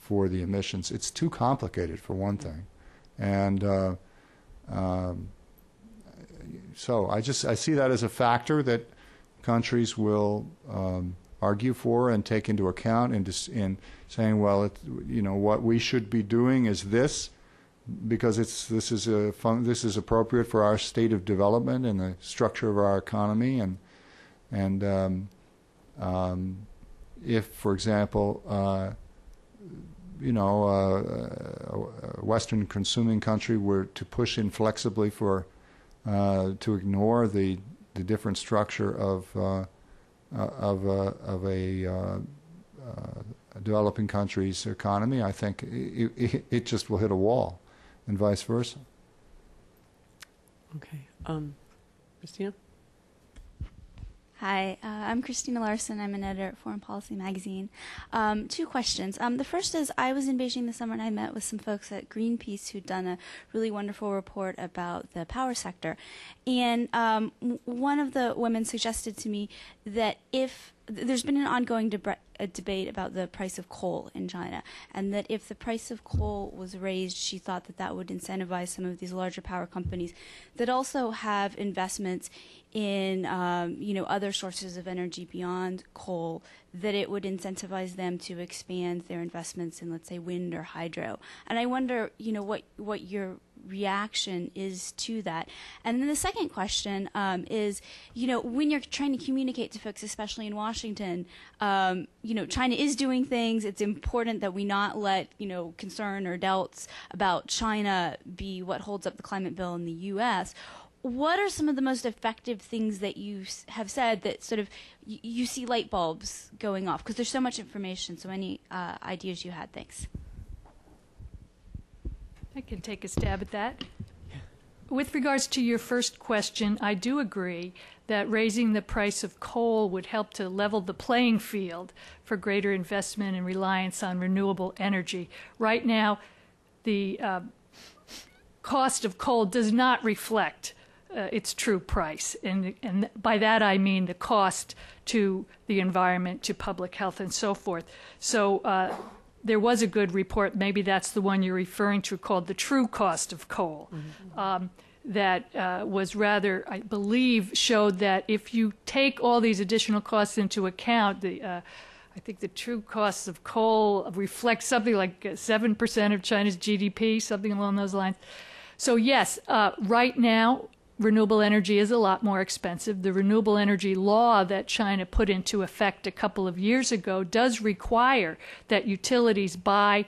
for the emissions. It's too complicated, for one thing, and so I see that as a factor that countries will argue for and take into account in saying, well, what we should be doing is this, because this is appropriate for our state of development and the structure of our economy, and if, for example, a Western consuming country were to push inflexibly to ignore the different structure of a developing country's economy, I think it just will hit a wall, and vice versa. Okay, Christina. Hi, I'm Christina Larson. I'm an editor at Foreign Policy Magazine. Two questions. The first is, I was in Beijing this summer and I met with some folks at Greenpeace who'd done a really wonderful report about the power sector. And one of the women suggested to me that if there's been an ongoing debate about the price of coal in China, and that if the price of coal was raised, she thought that would incentivize some of these larger power companies that also have investments in other sources of energy beyond coal, that it would incentivize them to expand their investments in, let's say, wind or hydro. And I wonder, what your reaction is to that. And then the second question is, when you're trying to communicate to folks, especially in Washington, China is doing things. It's important that we not let, concern or doubts about China be what holds up the climate bill in the U.S. What are some of the most effective things that you have said that sort of you see light bulbs going off? Because there's so much information, so any ideas you had? Thanks. I can take a stab at that. With regards to your first question, I do agree that raising the price of coal would help to level the playing field for greater investment and reliance on renewable energy. Right now, the cost of coal does not reflect its true price. And by that I mean the cost to the environment, to public health, and so forth. So there was a good report, maybe that's the one you're referring to, called The True Cost of Coal, that was rather, I believe, showed that if you take all these additional costs into account, I think the true costs of coal reflect something like 7% of China's GDP, something along those lines. So yes, right now, renewable energy is a lot more expensive. The renewable energy law that China put into effect a couple of years ago does require that utilities buy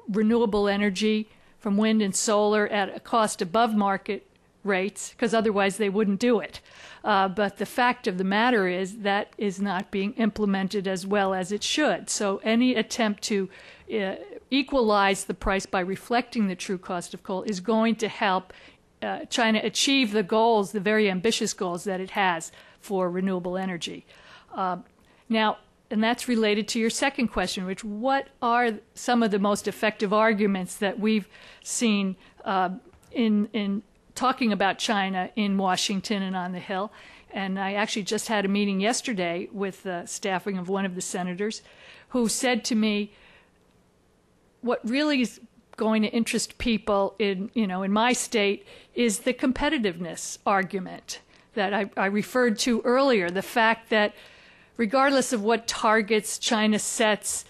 renewable energy from wind and solar at a cost above market rates, because otherwise they wouldn't do it. But the fact of the matter is that is not being implemented as well as it should. So any attempt to equalize the price by reflecting the true cost of coal is going to help China achieve the goals, the very ambitious goals that it has for renewable energy. Now, and that's related to your second question, which what are some of the most effective arguments that we've seen in talking about China in Washington and on the Hill? And I actually just had a meeting yesterday with the staffing of one of the senators who said to me, what really is going to interest people in my state is the competitiveness argument that I referred to earlier, the fact that regardless of what targets China sets,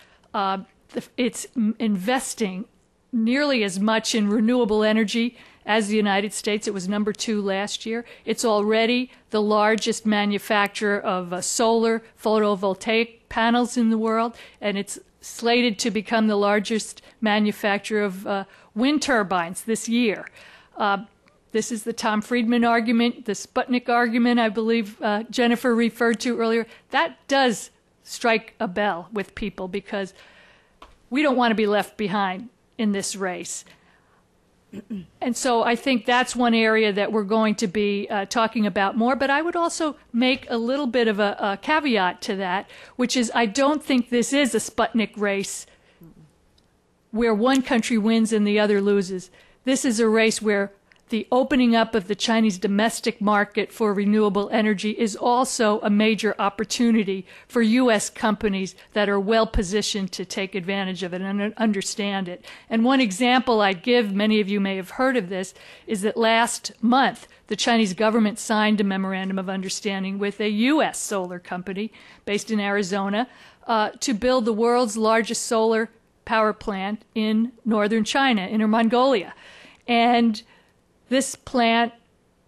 it's investing nearly as much in renewable energy as the United States. It was number 2 last year. It's already the largest manufacturer of solar photovoltaic panels in the world, and it's slated to become the largest manufacturer of wind turbines this year. This is the Tom Friedman argument, the Sputnik argument, I believe Jennifer referred to earlier. That does strike a bell with people because we don't want to be left behind in this race. And so I think that's one area that we're going to be talking about more. But I would also make a little bit of a caveat to that, which is I don't think this is a Sputnik race where one country wins and the other loses. This is a race where the opening up of the Chinese domestic market for renewable energy is also a major opportunity for U.S. companies that are well positioned to take advantage of it and understand it. And one example I'd give, many of you may have heard of this, is that last month the Chinese government signed a memorandum of understanding with a U.S. solar company based in Arizona to build the world's largest solar power plant in northern China, Inner Mongolia. And this plant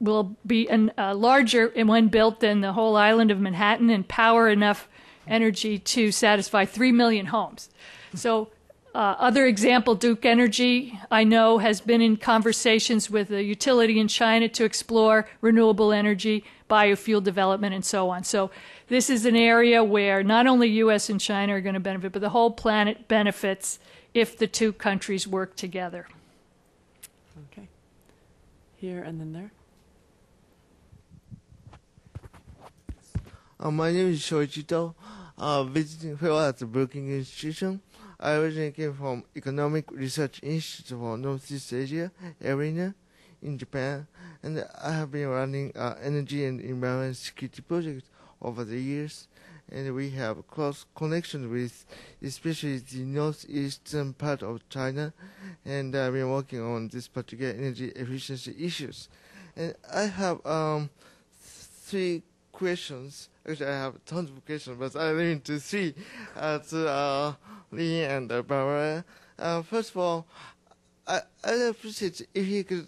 will be larger when built than the whole island of Manhattan and power enough energy to satisfy 3 million homes. So other example, Duke Energy, I know, has been in conversations with a utility in China to explore renewable energy, biofuel development, and so on. So this is an area where not only U.S. and China are going to benefit, but the whole planet benefits if the two countries work together. Okay. Here and then there. My name is Shoichi Do, visiting fellow at the Berkeley Institution. I originally came from Economic Research Institute for Northeast Asia, ARENA, in Japan, and I have been running energy and environment security projects over the years, and we have close connection with especially the northeastern part of China, and I've been working on this particular energy efficiency issues. And I have 3 questions. Actually, I have tons of questions, but I limit to 3 to Lynn and Barbara. First of all, I'd appreciate if you could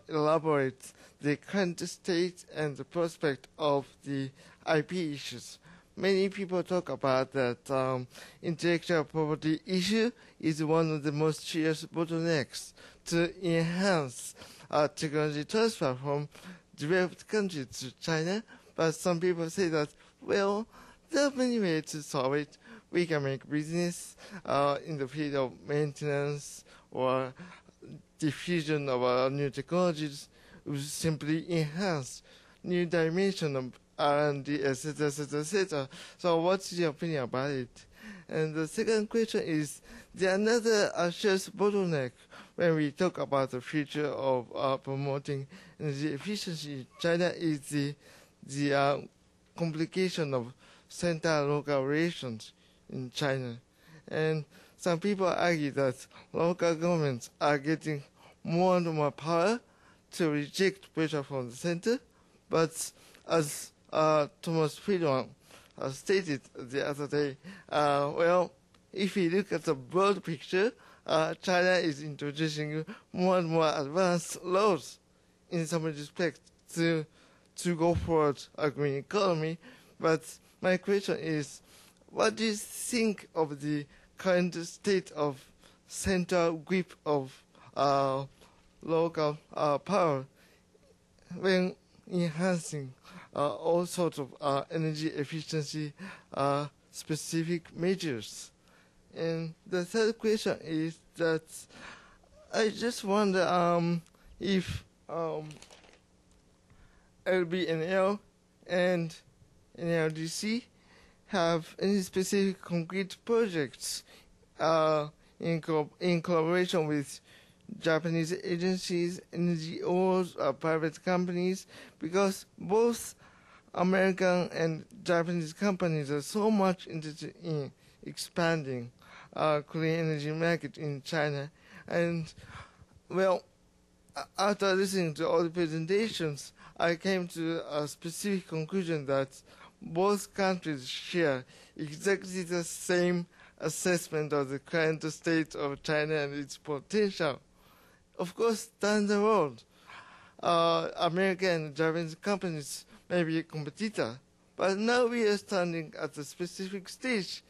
elaborate the current state and the prospect of the IP issues. Many people talk about that intellectual property issue is one of the most serious bottlenecks to enhance technology transfer from developed countries to China. But some people say that, well, there are many ways to solve it. We can make business in the field of maintenance or diffusion of new technologies will simply enhance new dimension of R&D, etc., etc., etc. So what's your opinion about it? And the second question is, there another serious bottleneck when we talk about the future of promoting energy efficiency. China is the complication of center-local relations in China. And some people argue that local governments are getting more and more power to reject pressure from the center. But as Thomas Friedman stated the other day, well, if we look at the broad picture, China is introducing more and more advanced laws in some respect to go forward a green economy. But my question is, what do you think of the current state of central grip of local power when enhancing all sorts of energy efficiency specific measures? And the third question is that I just wonder if LBNL and NLDC have any specific concrete projects in collaboration with Japanese agencies, NGOs, private companies, because both American and Japanese companies are so much interested in expanding clean energy market in China. And, well, after listening to all the presentations, I came to a specific conclusion that both countries share exactly the same assessment of the current state of China and its potential. Of course, down the road, American and Japanese companies may be a competitor, but now we are standing at a specific stage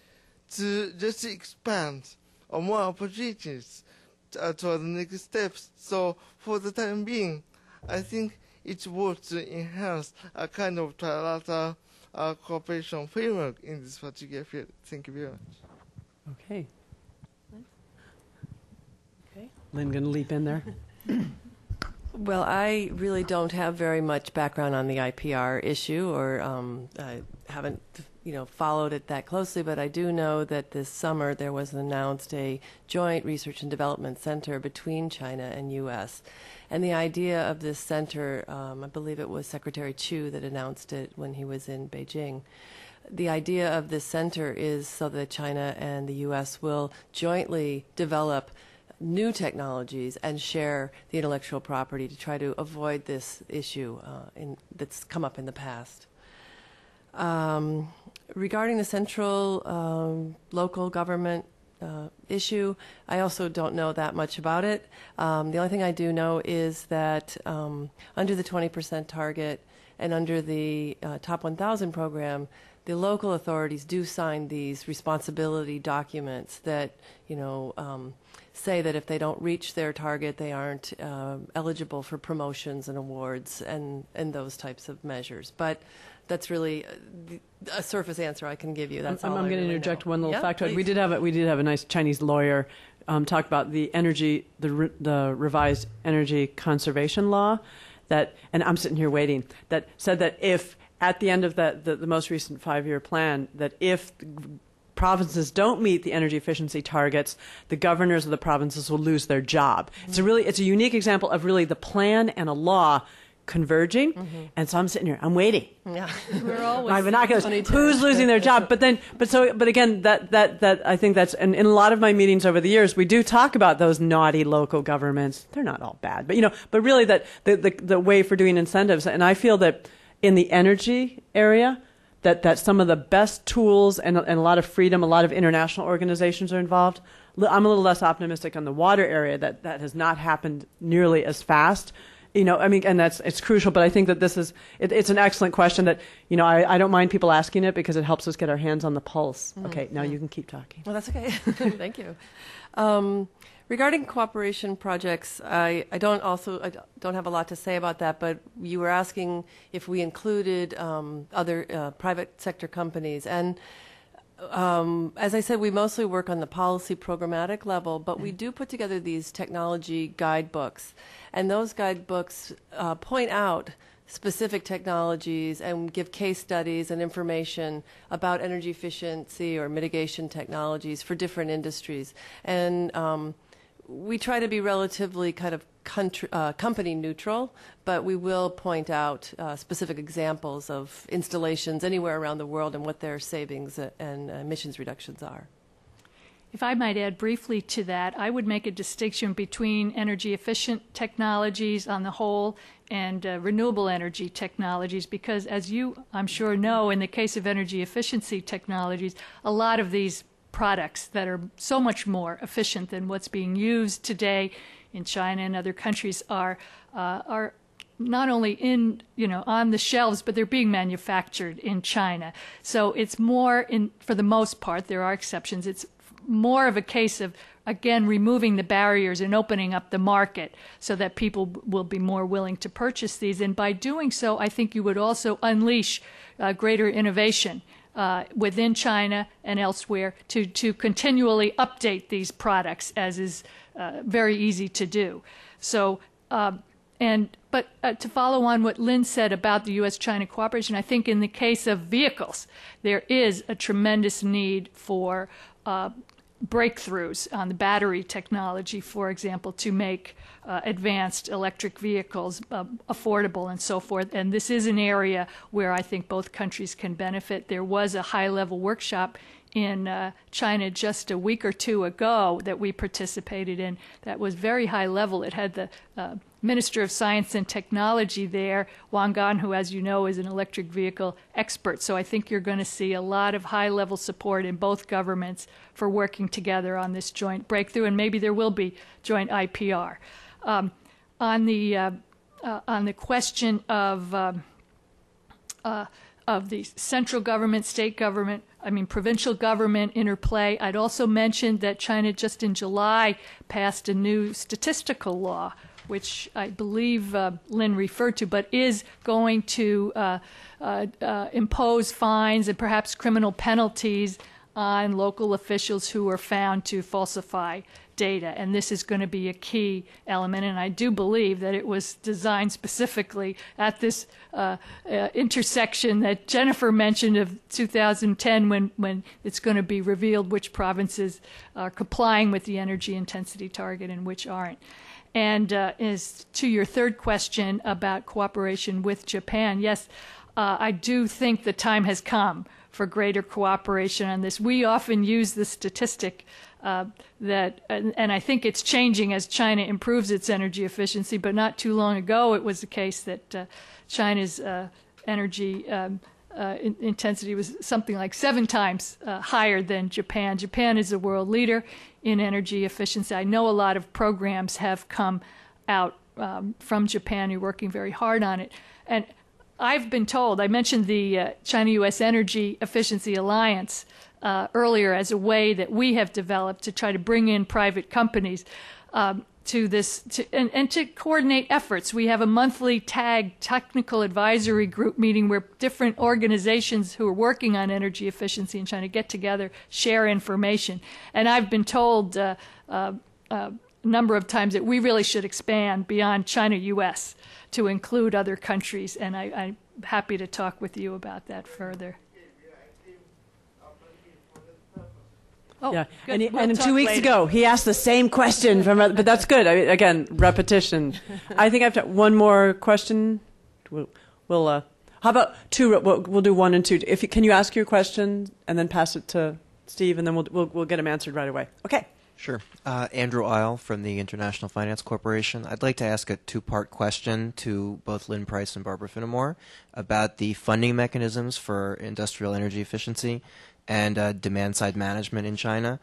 to just expand or more opportunities toward the next steps. So for the time being, I think it's worth to enhance a kind of trilateral cooperation framework in this particular field. Thank you very much. Okay. Okay. Lynn, going to leap in there. Well, I really don't have very much background on the IPR issue, or I haven't, followed it that closely. But I do know that this summer there was announced a joint research and development center between China and U.S. And the idea of this center, I believe it was Secretary Chu that announced it when he was in Beijing. The idea of this center is so that China and the U.S. will jointly develop new technologies and share the intellectual property to try to avoid this issue that's come up in the past. Regarding the central local government issue, I also don't know that much about it. The only thing I do know is that under the 20% target and under the Top 1,000 program, the local authorities do sign these responsibility documents that, say that if they don't reach their target, they aren't eligible for promotions and awards and those types of measures. But that's really a surface answer I can give you. That's all. I'm going to really interject know. one little Yeah, factoid. please. We did have a nice Chinese lawyer talk about the the revised energy conservation law that, and I'm sitting here waiting, that said that if at the end of the most recent 5-year plan, that if provinces don't meet the energy efficiency targets, the governors of the provinces will lose their job. Mm-hmm. It's a unique example of really the plan and a law converging. Mm-hmm. And so I'm sitting here, I'm waiting. Yeah, We're always my binoculars. Who's losing their job? But again, that I think that's, and in a lot of my meetings over the years, we do talk about those naughty local governments. They're not all bad, but really that the way for doing incentives. And I feel that in the energy area, that some of the best tools and a lot of freedom, a lot of international organizations are involved. I'm a little less optimistic on the water area, that has not happened nearly as fast. And it's crucial, but I think that it's an excellent question that, I don't mind people asking it because it helps us get our hands on the pulse. Mm-hmm. Okay, now you can keep talking. Well, that's okay. Thank you. Regarding cooperation projects, I don't have a lot to say about that, but you were asking if we included other private sector companies. And as I said, we mostly work on the policy programmatic level, but we do put together these technology guidebooks. And those guidebooks point out specific technologies and give case studies and information about energy efficiency or mitigation technologies for different industries. And we try to be relatively kind of company neutral, but we will point out specific examples of installations anywhere around the world and what their savings and emissions reductions are. If I might add briefly to that, I would make a distinction between energy efficient technologies on the whole and renewable energy technologies, because as you, I'm sure, know, in the case of energy efficiency technologies, a lot of these products that are so much more efficient than what's being used today in China and other countries are not only on the shelves, but they're being manufactured in China. So it's more, for the most part, there are exceptions, it's more of a case of, again, removing the barriers and opening up the market so that people will be more willing to purchase these. And by doing so, I think you would also unleash greater innovation within China and elsewhere to continually update these products, as is very easy to do. So, but to follow on what Lynn said about the U.S.-China cooperation, I think in the case of vehicles, there is a tremendous need for breakthroughs on the battery technology, for example, to make advanced electric vehicles affordable and so forth. And this is an area where I think both countries can benefit. There was a high-level workshop in China just a week or two ago that we participated in that was very high level. It had the Minister of Science and Technology there, Wang Gan, who, as you know, is an electric vehicle expert. So I think you're going to see a lot of high-level support in both governments for working together on this joint breakthrough, and maybe there will be joint IPR. On the question of the central government, state government, provincial government interplay, I'd also mention that China just in July passed a new statistical law, which I believe Lynn referred to, but is going to impose fines and perhaps criminal penalties on local officials who are found to falsify data. And this is going to be a key element, and I do believe that it was designed specifically at this intersection that Jennifer mentioned of 2010 when it's going to be revealed which provinces are complying with the energy intensity target and which aren't. And as to your third question about cooperation with Japan, yes, I do think the time has come for greater cooperation on this. We often use the statistic that, and I think it's changing as China improves its energy efficiency, but not too long ago it was the case that China's energy intensity was something like 7 times higher than Japan. Japan is a world leader in energy efficiency. I know a lot of programs have come out from Japan who are working very hard on it. And I've been told, I mentioned the China-U.S. Energy Efficiency Alliance earlier as a way that we have developed to try to bring in private companies to this, and to coordinate efforts. We have a monthly TAG, Technical Advisory Group meeting, where different organizations who are working on energy efficiency in China get together, share information. And I've been told a number of times that we really should expand beyond China-U.S. to include other countries, and I'm happy to talk with you about that further. Oh, yeah, good. and 2 weeks ago, he asked the same question, but that's good. Again, repetition. I think I've got one more question. How about two? We'll do 1 and 2. Can you ask your question and then pass it to Steve, and then we'll get them answered right away. Okay. Sure. Andrew Isle from the International Finance Corporation. I'd like to ask a 2-part question to both Lynn Price and Barbara Finamore about the funding mechanisms for industrial energy efficiency and demand-side management in China.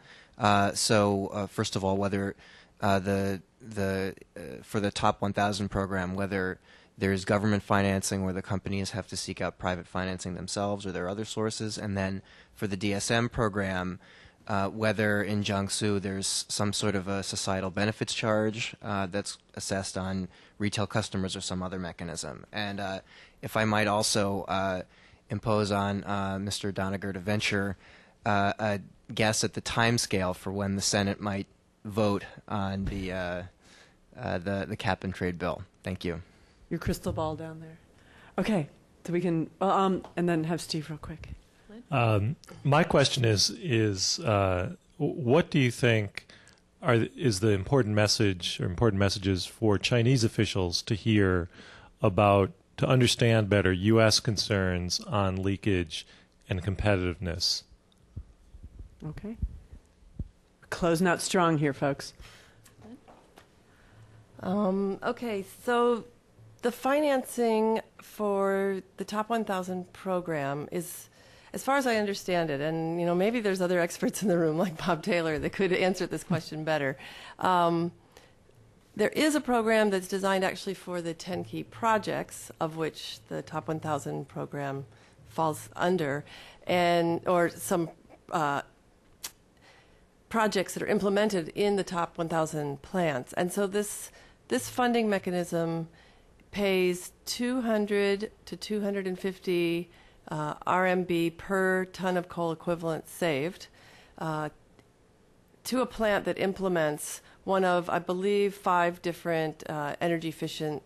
So, first of all, whether for the Top 1,000 program, whether there's government financing where the companies have to seek out private financing themselves, or there are other sources, and then for the DSM program, whether in Jiangsu there's some sort of a societal benefits charge that's assessed on retail customers or some other mechanism. And if I might also impose on Mr. Doniger to venture a guess at the time scale for when the Senate might vote on the cap and trade bill. Thank you. Your crystal ball down there. Okay, so we can, and then have Steve real quick. My question is what do you think is the important message or important messages for Chinese officials to hear about, to understand better U.S. concerns on leakage and competitiveness? Okay. Closing out strong here, folks. Okay, so the financing for the Top 1,000 program is, as far as I understand it, and maybe there's other experts in the room like Bob Taylor that could answer this question better. There is a program that's designed actually for the 10 key projects, of which the Top 1,000 program falls under, or some projects that are implemented in the Top 1,000 plants. And so this funding mechanism pays 200 to 250 RMB per ton of coal equivalent saved to a plant that implements one of, I believe, 5 different energy efficient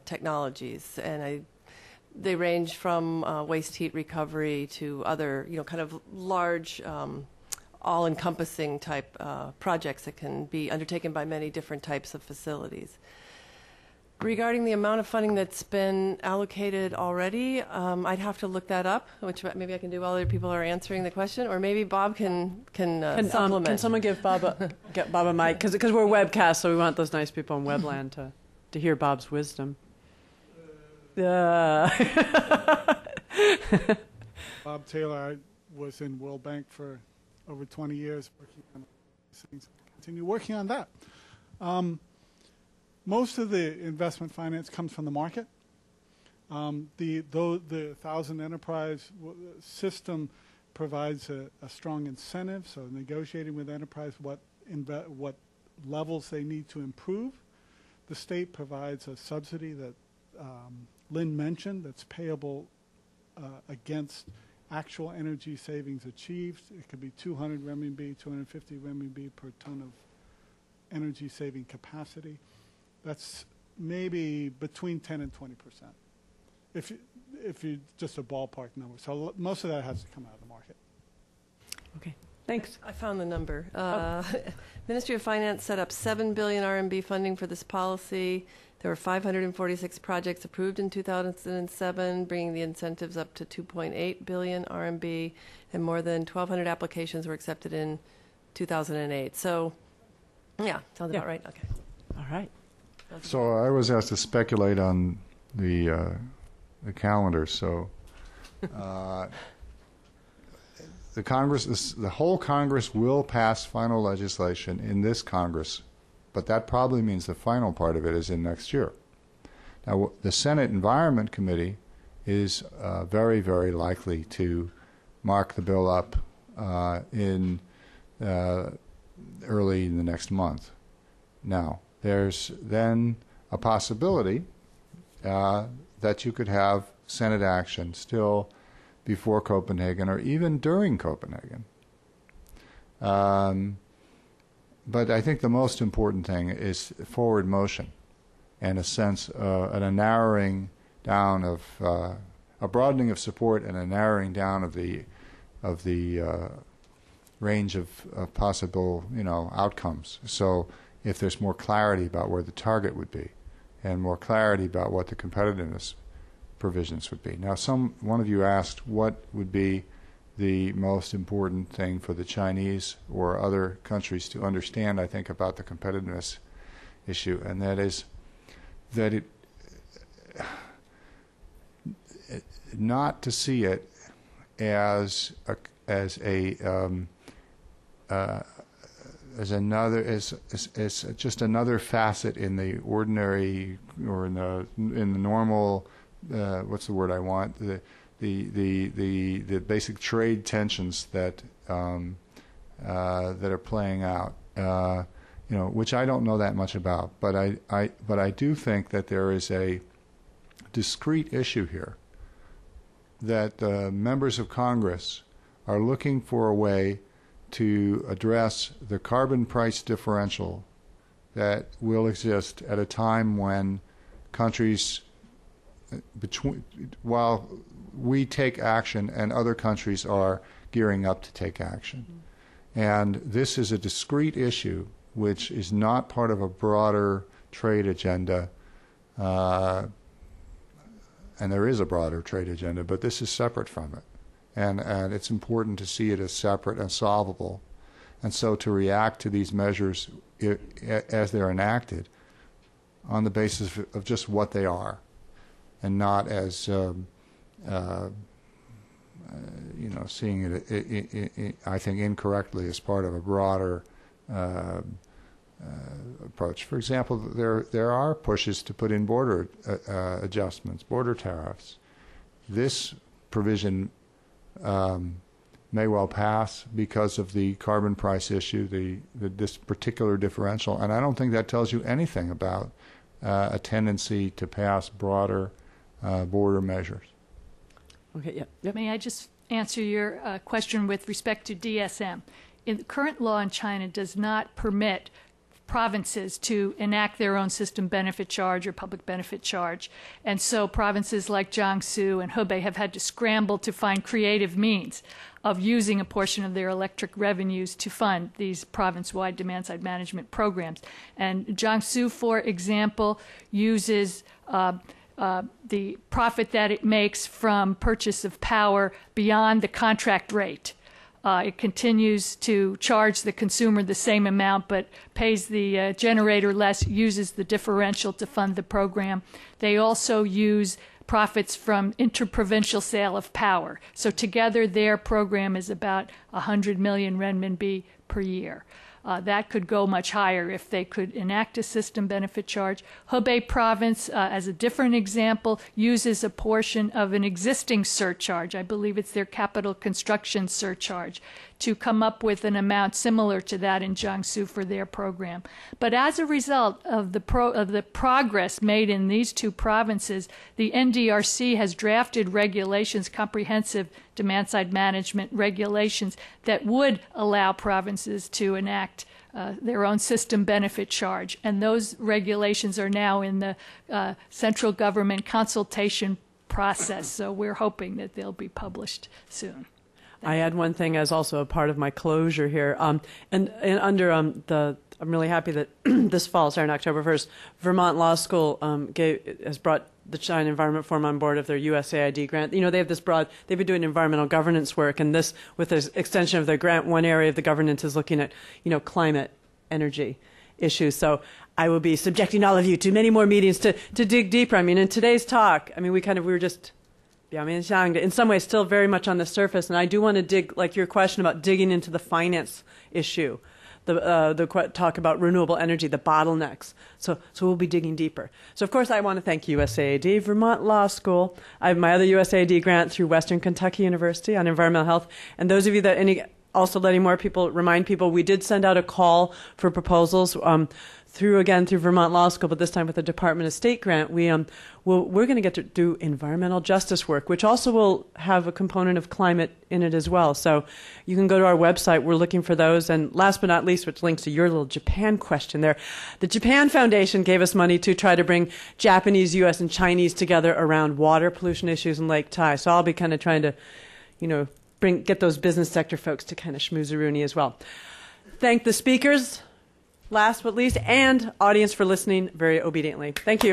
technologies. And they range from waste heat recovery to other, kind of large, all-encompassing type projects that can be undertaken by many different types of facilities. Regarding the amount of funding that's been allocated already, I'd have to look that up, which maybe I can do while other people are answering the question, or maybe Bob can supplement. Can someone get Bob a mic? Because we're webcast, so we want those nice people in Webland to hear Bob's wisdom. Bob Taylor, I was in World Bank for over 20 years working on these things. Continue working on that. Most of the investment finance comes from the market. The 1,000 enterprise system provides a strong incentive, so negotiating with enterprise what levels they need to improve. The state provides a subsidy that Lynn mentioned that's payable against actual energy savings achieved. It could be 200 renminbi, 250 renminbi per ton of energy saving capacity. That's maybe between 10 and 20%, if you just a ballpark number. So most of that has to come out of the market. Okay, thanks. I found the number. Ministry of Finance set up 7 billion RMB funding for this policy. There were 546 projects approved in 2007, bringing the incentives up to 2.8 billion RMB, and more than 1,200 applications were accepted in 2008. So, yeah, sounds about right. Okay. All right. So I was asked to speculate on the calendar. So the Congress, the whole Congress will pass final legislation in this Congress, but that probably means the final part of it is in next year. Now, the Senate Environment Committee is very, very likely to mark the bill up in early in the next month. Now, there's then a possibility that you could have Senate action still before Copenhagen or even during Copenhagen. But I think the most important thing is forward motion and a sense and a narrowing down of a broadening of support and a narrowing down of the range of possible outcomes. So if there's more clarity about where the target would be and more clarity about what the competitiveness provisions would be. Now, one of you asked what would be the most important thing for the Chinese or other countries to understand, I think, about the competitiveness issue, and that is that it not to see it as just another facet in the ordinary or in the normal what's the word I want, the basic trade tensions that are playing out, which I don't know that much about, but I do think that there is a discrete issue here that the members of Congress are looking for a way to address the carbon price differential that will exist at a time when countries while we take action and other countries are gearing up to take action. Mm-hmm. And this is a discrete issue which is not part of a broader trade agenda, and there is a broader trade agenda, but this is separate from it. And it's important to see it as separate and solvable. And so to react to these measures as they're enacted on the basis of just what they are, and not as seeing it, I think, incorrectly as part of a broader approach. For example, there are pushes to put in border adjustments, border tariffs. This provision may well pass because of the carbon price issue, this particular differential, and I don't think that tells you anything about a tendency to pass broader border measures. Okay, yeah. Yep. May I just answer your question with respect to DSM? The current law in China does not permit provinces to enact their own system benefit charge or public benefit charge. And so provinces like Jiangsu and Hebei have had to scramble to find creative means of using a portion of their electric revenues to fund these province-wide demand-side management programs. And Jiangsu, for example, uses the profit that it makes from purchase of power beyond the contract rate. It continues to charge the consumer the same amount, but pays the generator less, uses the differential to fund the program. They also use profits from interprovincial sale of power. So together their program is about 100 million renminbi per year. That could go much higher if they could enact a system benefit charge. Hebei province, as a different example, uses a portion of an existing surcharge. I believe it's their capital construction surcharge, to come up with an amount similar to that in Jiangsu for their program. But as a result of the progress made in these two provinces, the NDRC has drafted regulations, comprehensive demand-side management regulations, that would allow provinces to enact their own system benefit charge. And those regulations are now in the central government consultation process, so we're hoping that they'll be published soon. I add one thing as also a part of my closure here. I'm really happy that this fall, starting October 1st, Vermont Law School has brought the China Environment Forum on board of their USAID grant. You know, they have this broad, they've been doing environmental governance work, and this, with this extension of their grant, one area of the governance is looking at, climate, energy issues. So I will be subjecting all of you to many more meetings to dig deeper. I mean, in today's talk, we were just, in some ways, still very much on the surface, and I do want to dig, like your question about digging into the finance issue, the talk about renewable energy, the bottlenecks. So we'll be digging deeper. So of course I want to thank USAID, Vermont Law School. I have my other USAID grant through Western Kentucky University on environmental health, and those of you that also letting more people remind people, we did send out a call for proposals through Vermont Law School, but this time with the Department of State grant. We're going to get to do environmental justice work, which also will have a component of climate in it as well. So you can go to our website. We're looking for those. And last but not least, which links to your little Japan question there, the Japan Foundation gave us money to try to bring Japanese, U.S., and Chinese together around water pollution issues in Lake Tai. So I'll be kind of trying to, get those business sector folks to kind of schmoozeroonie as well. Thank the speakers, last but least, and audience for listening very obediently. Thank you.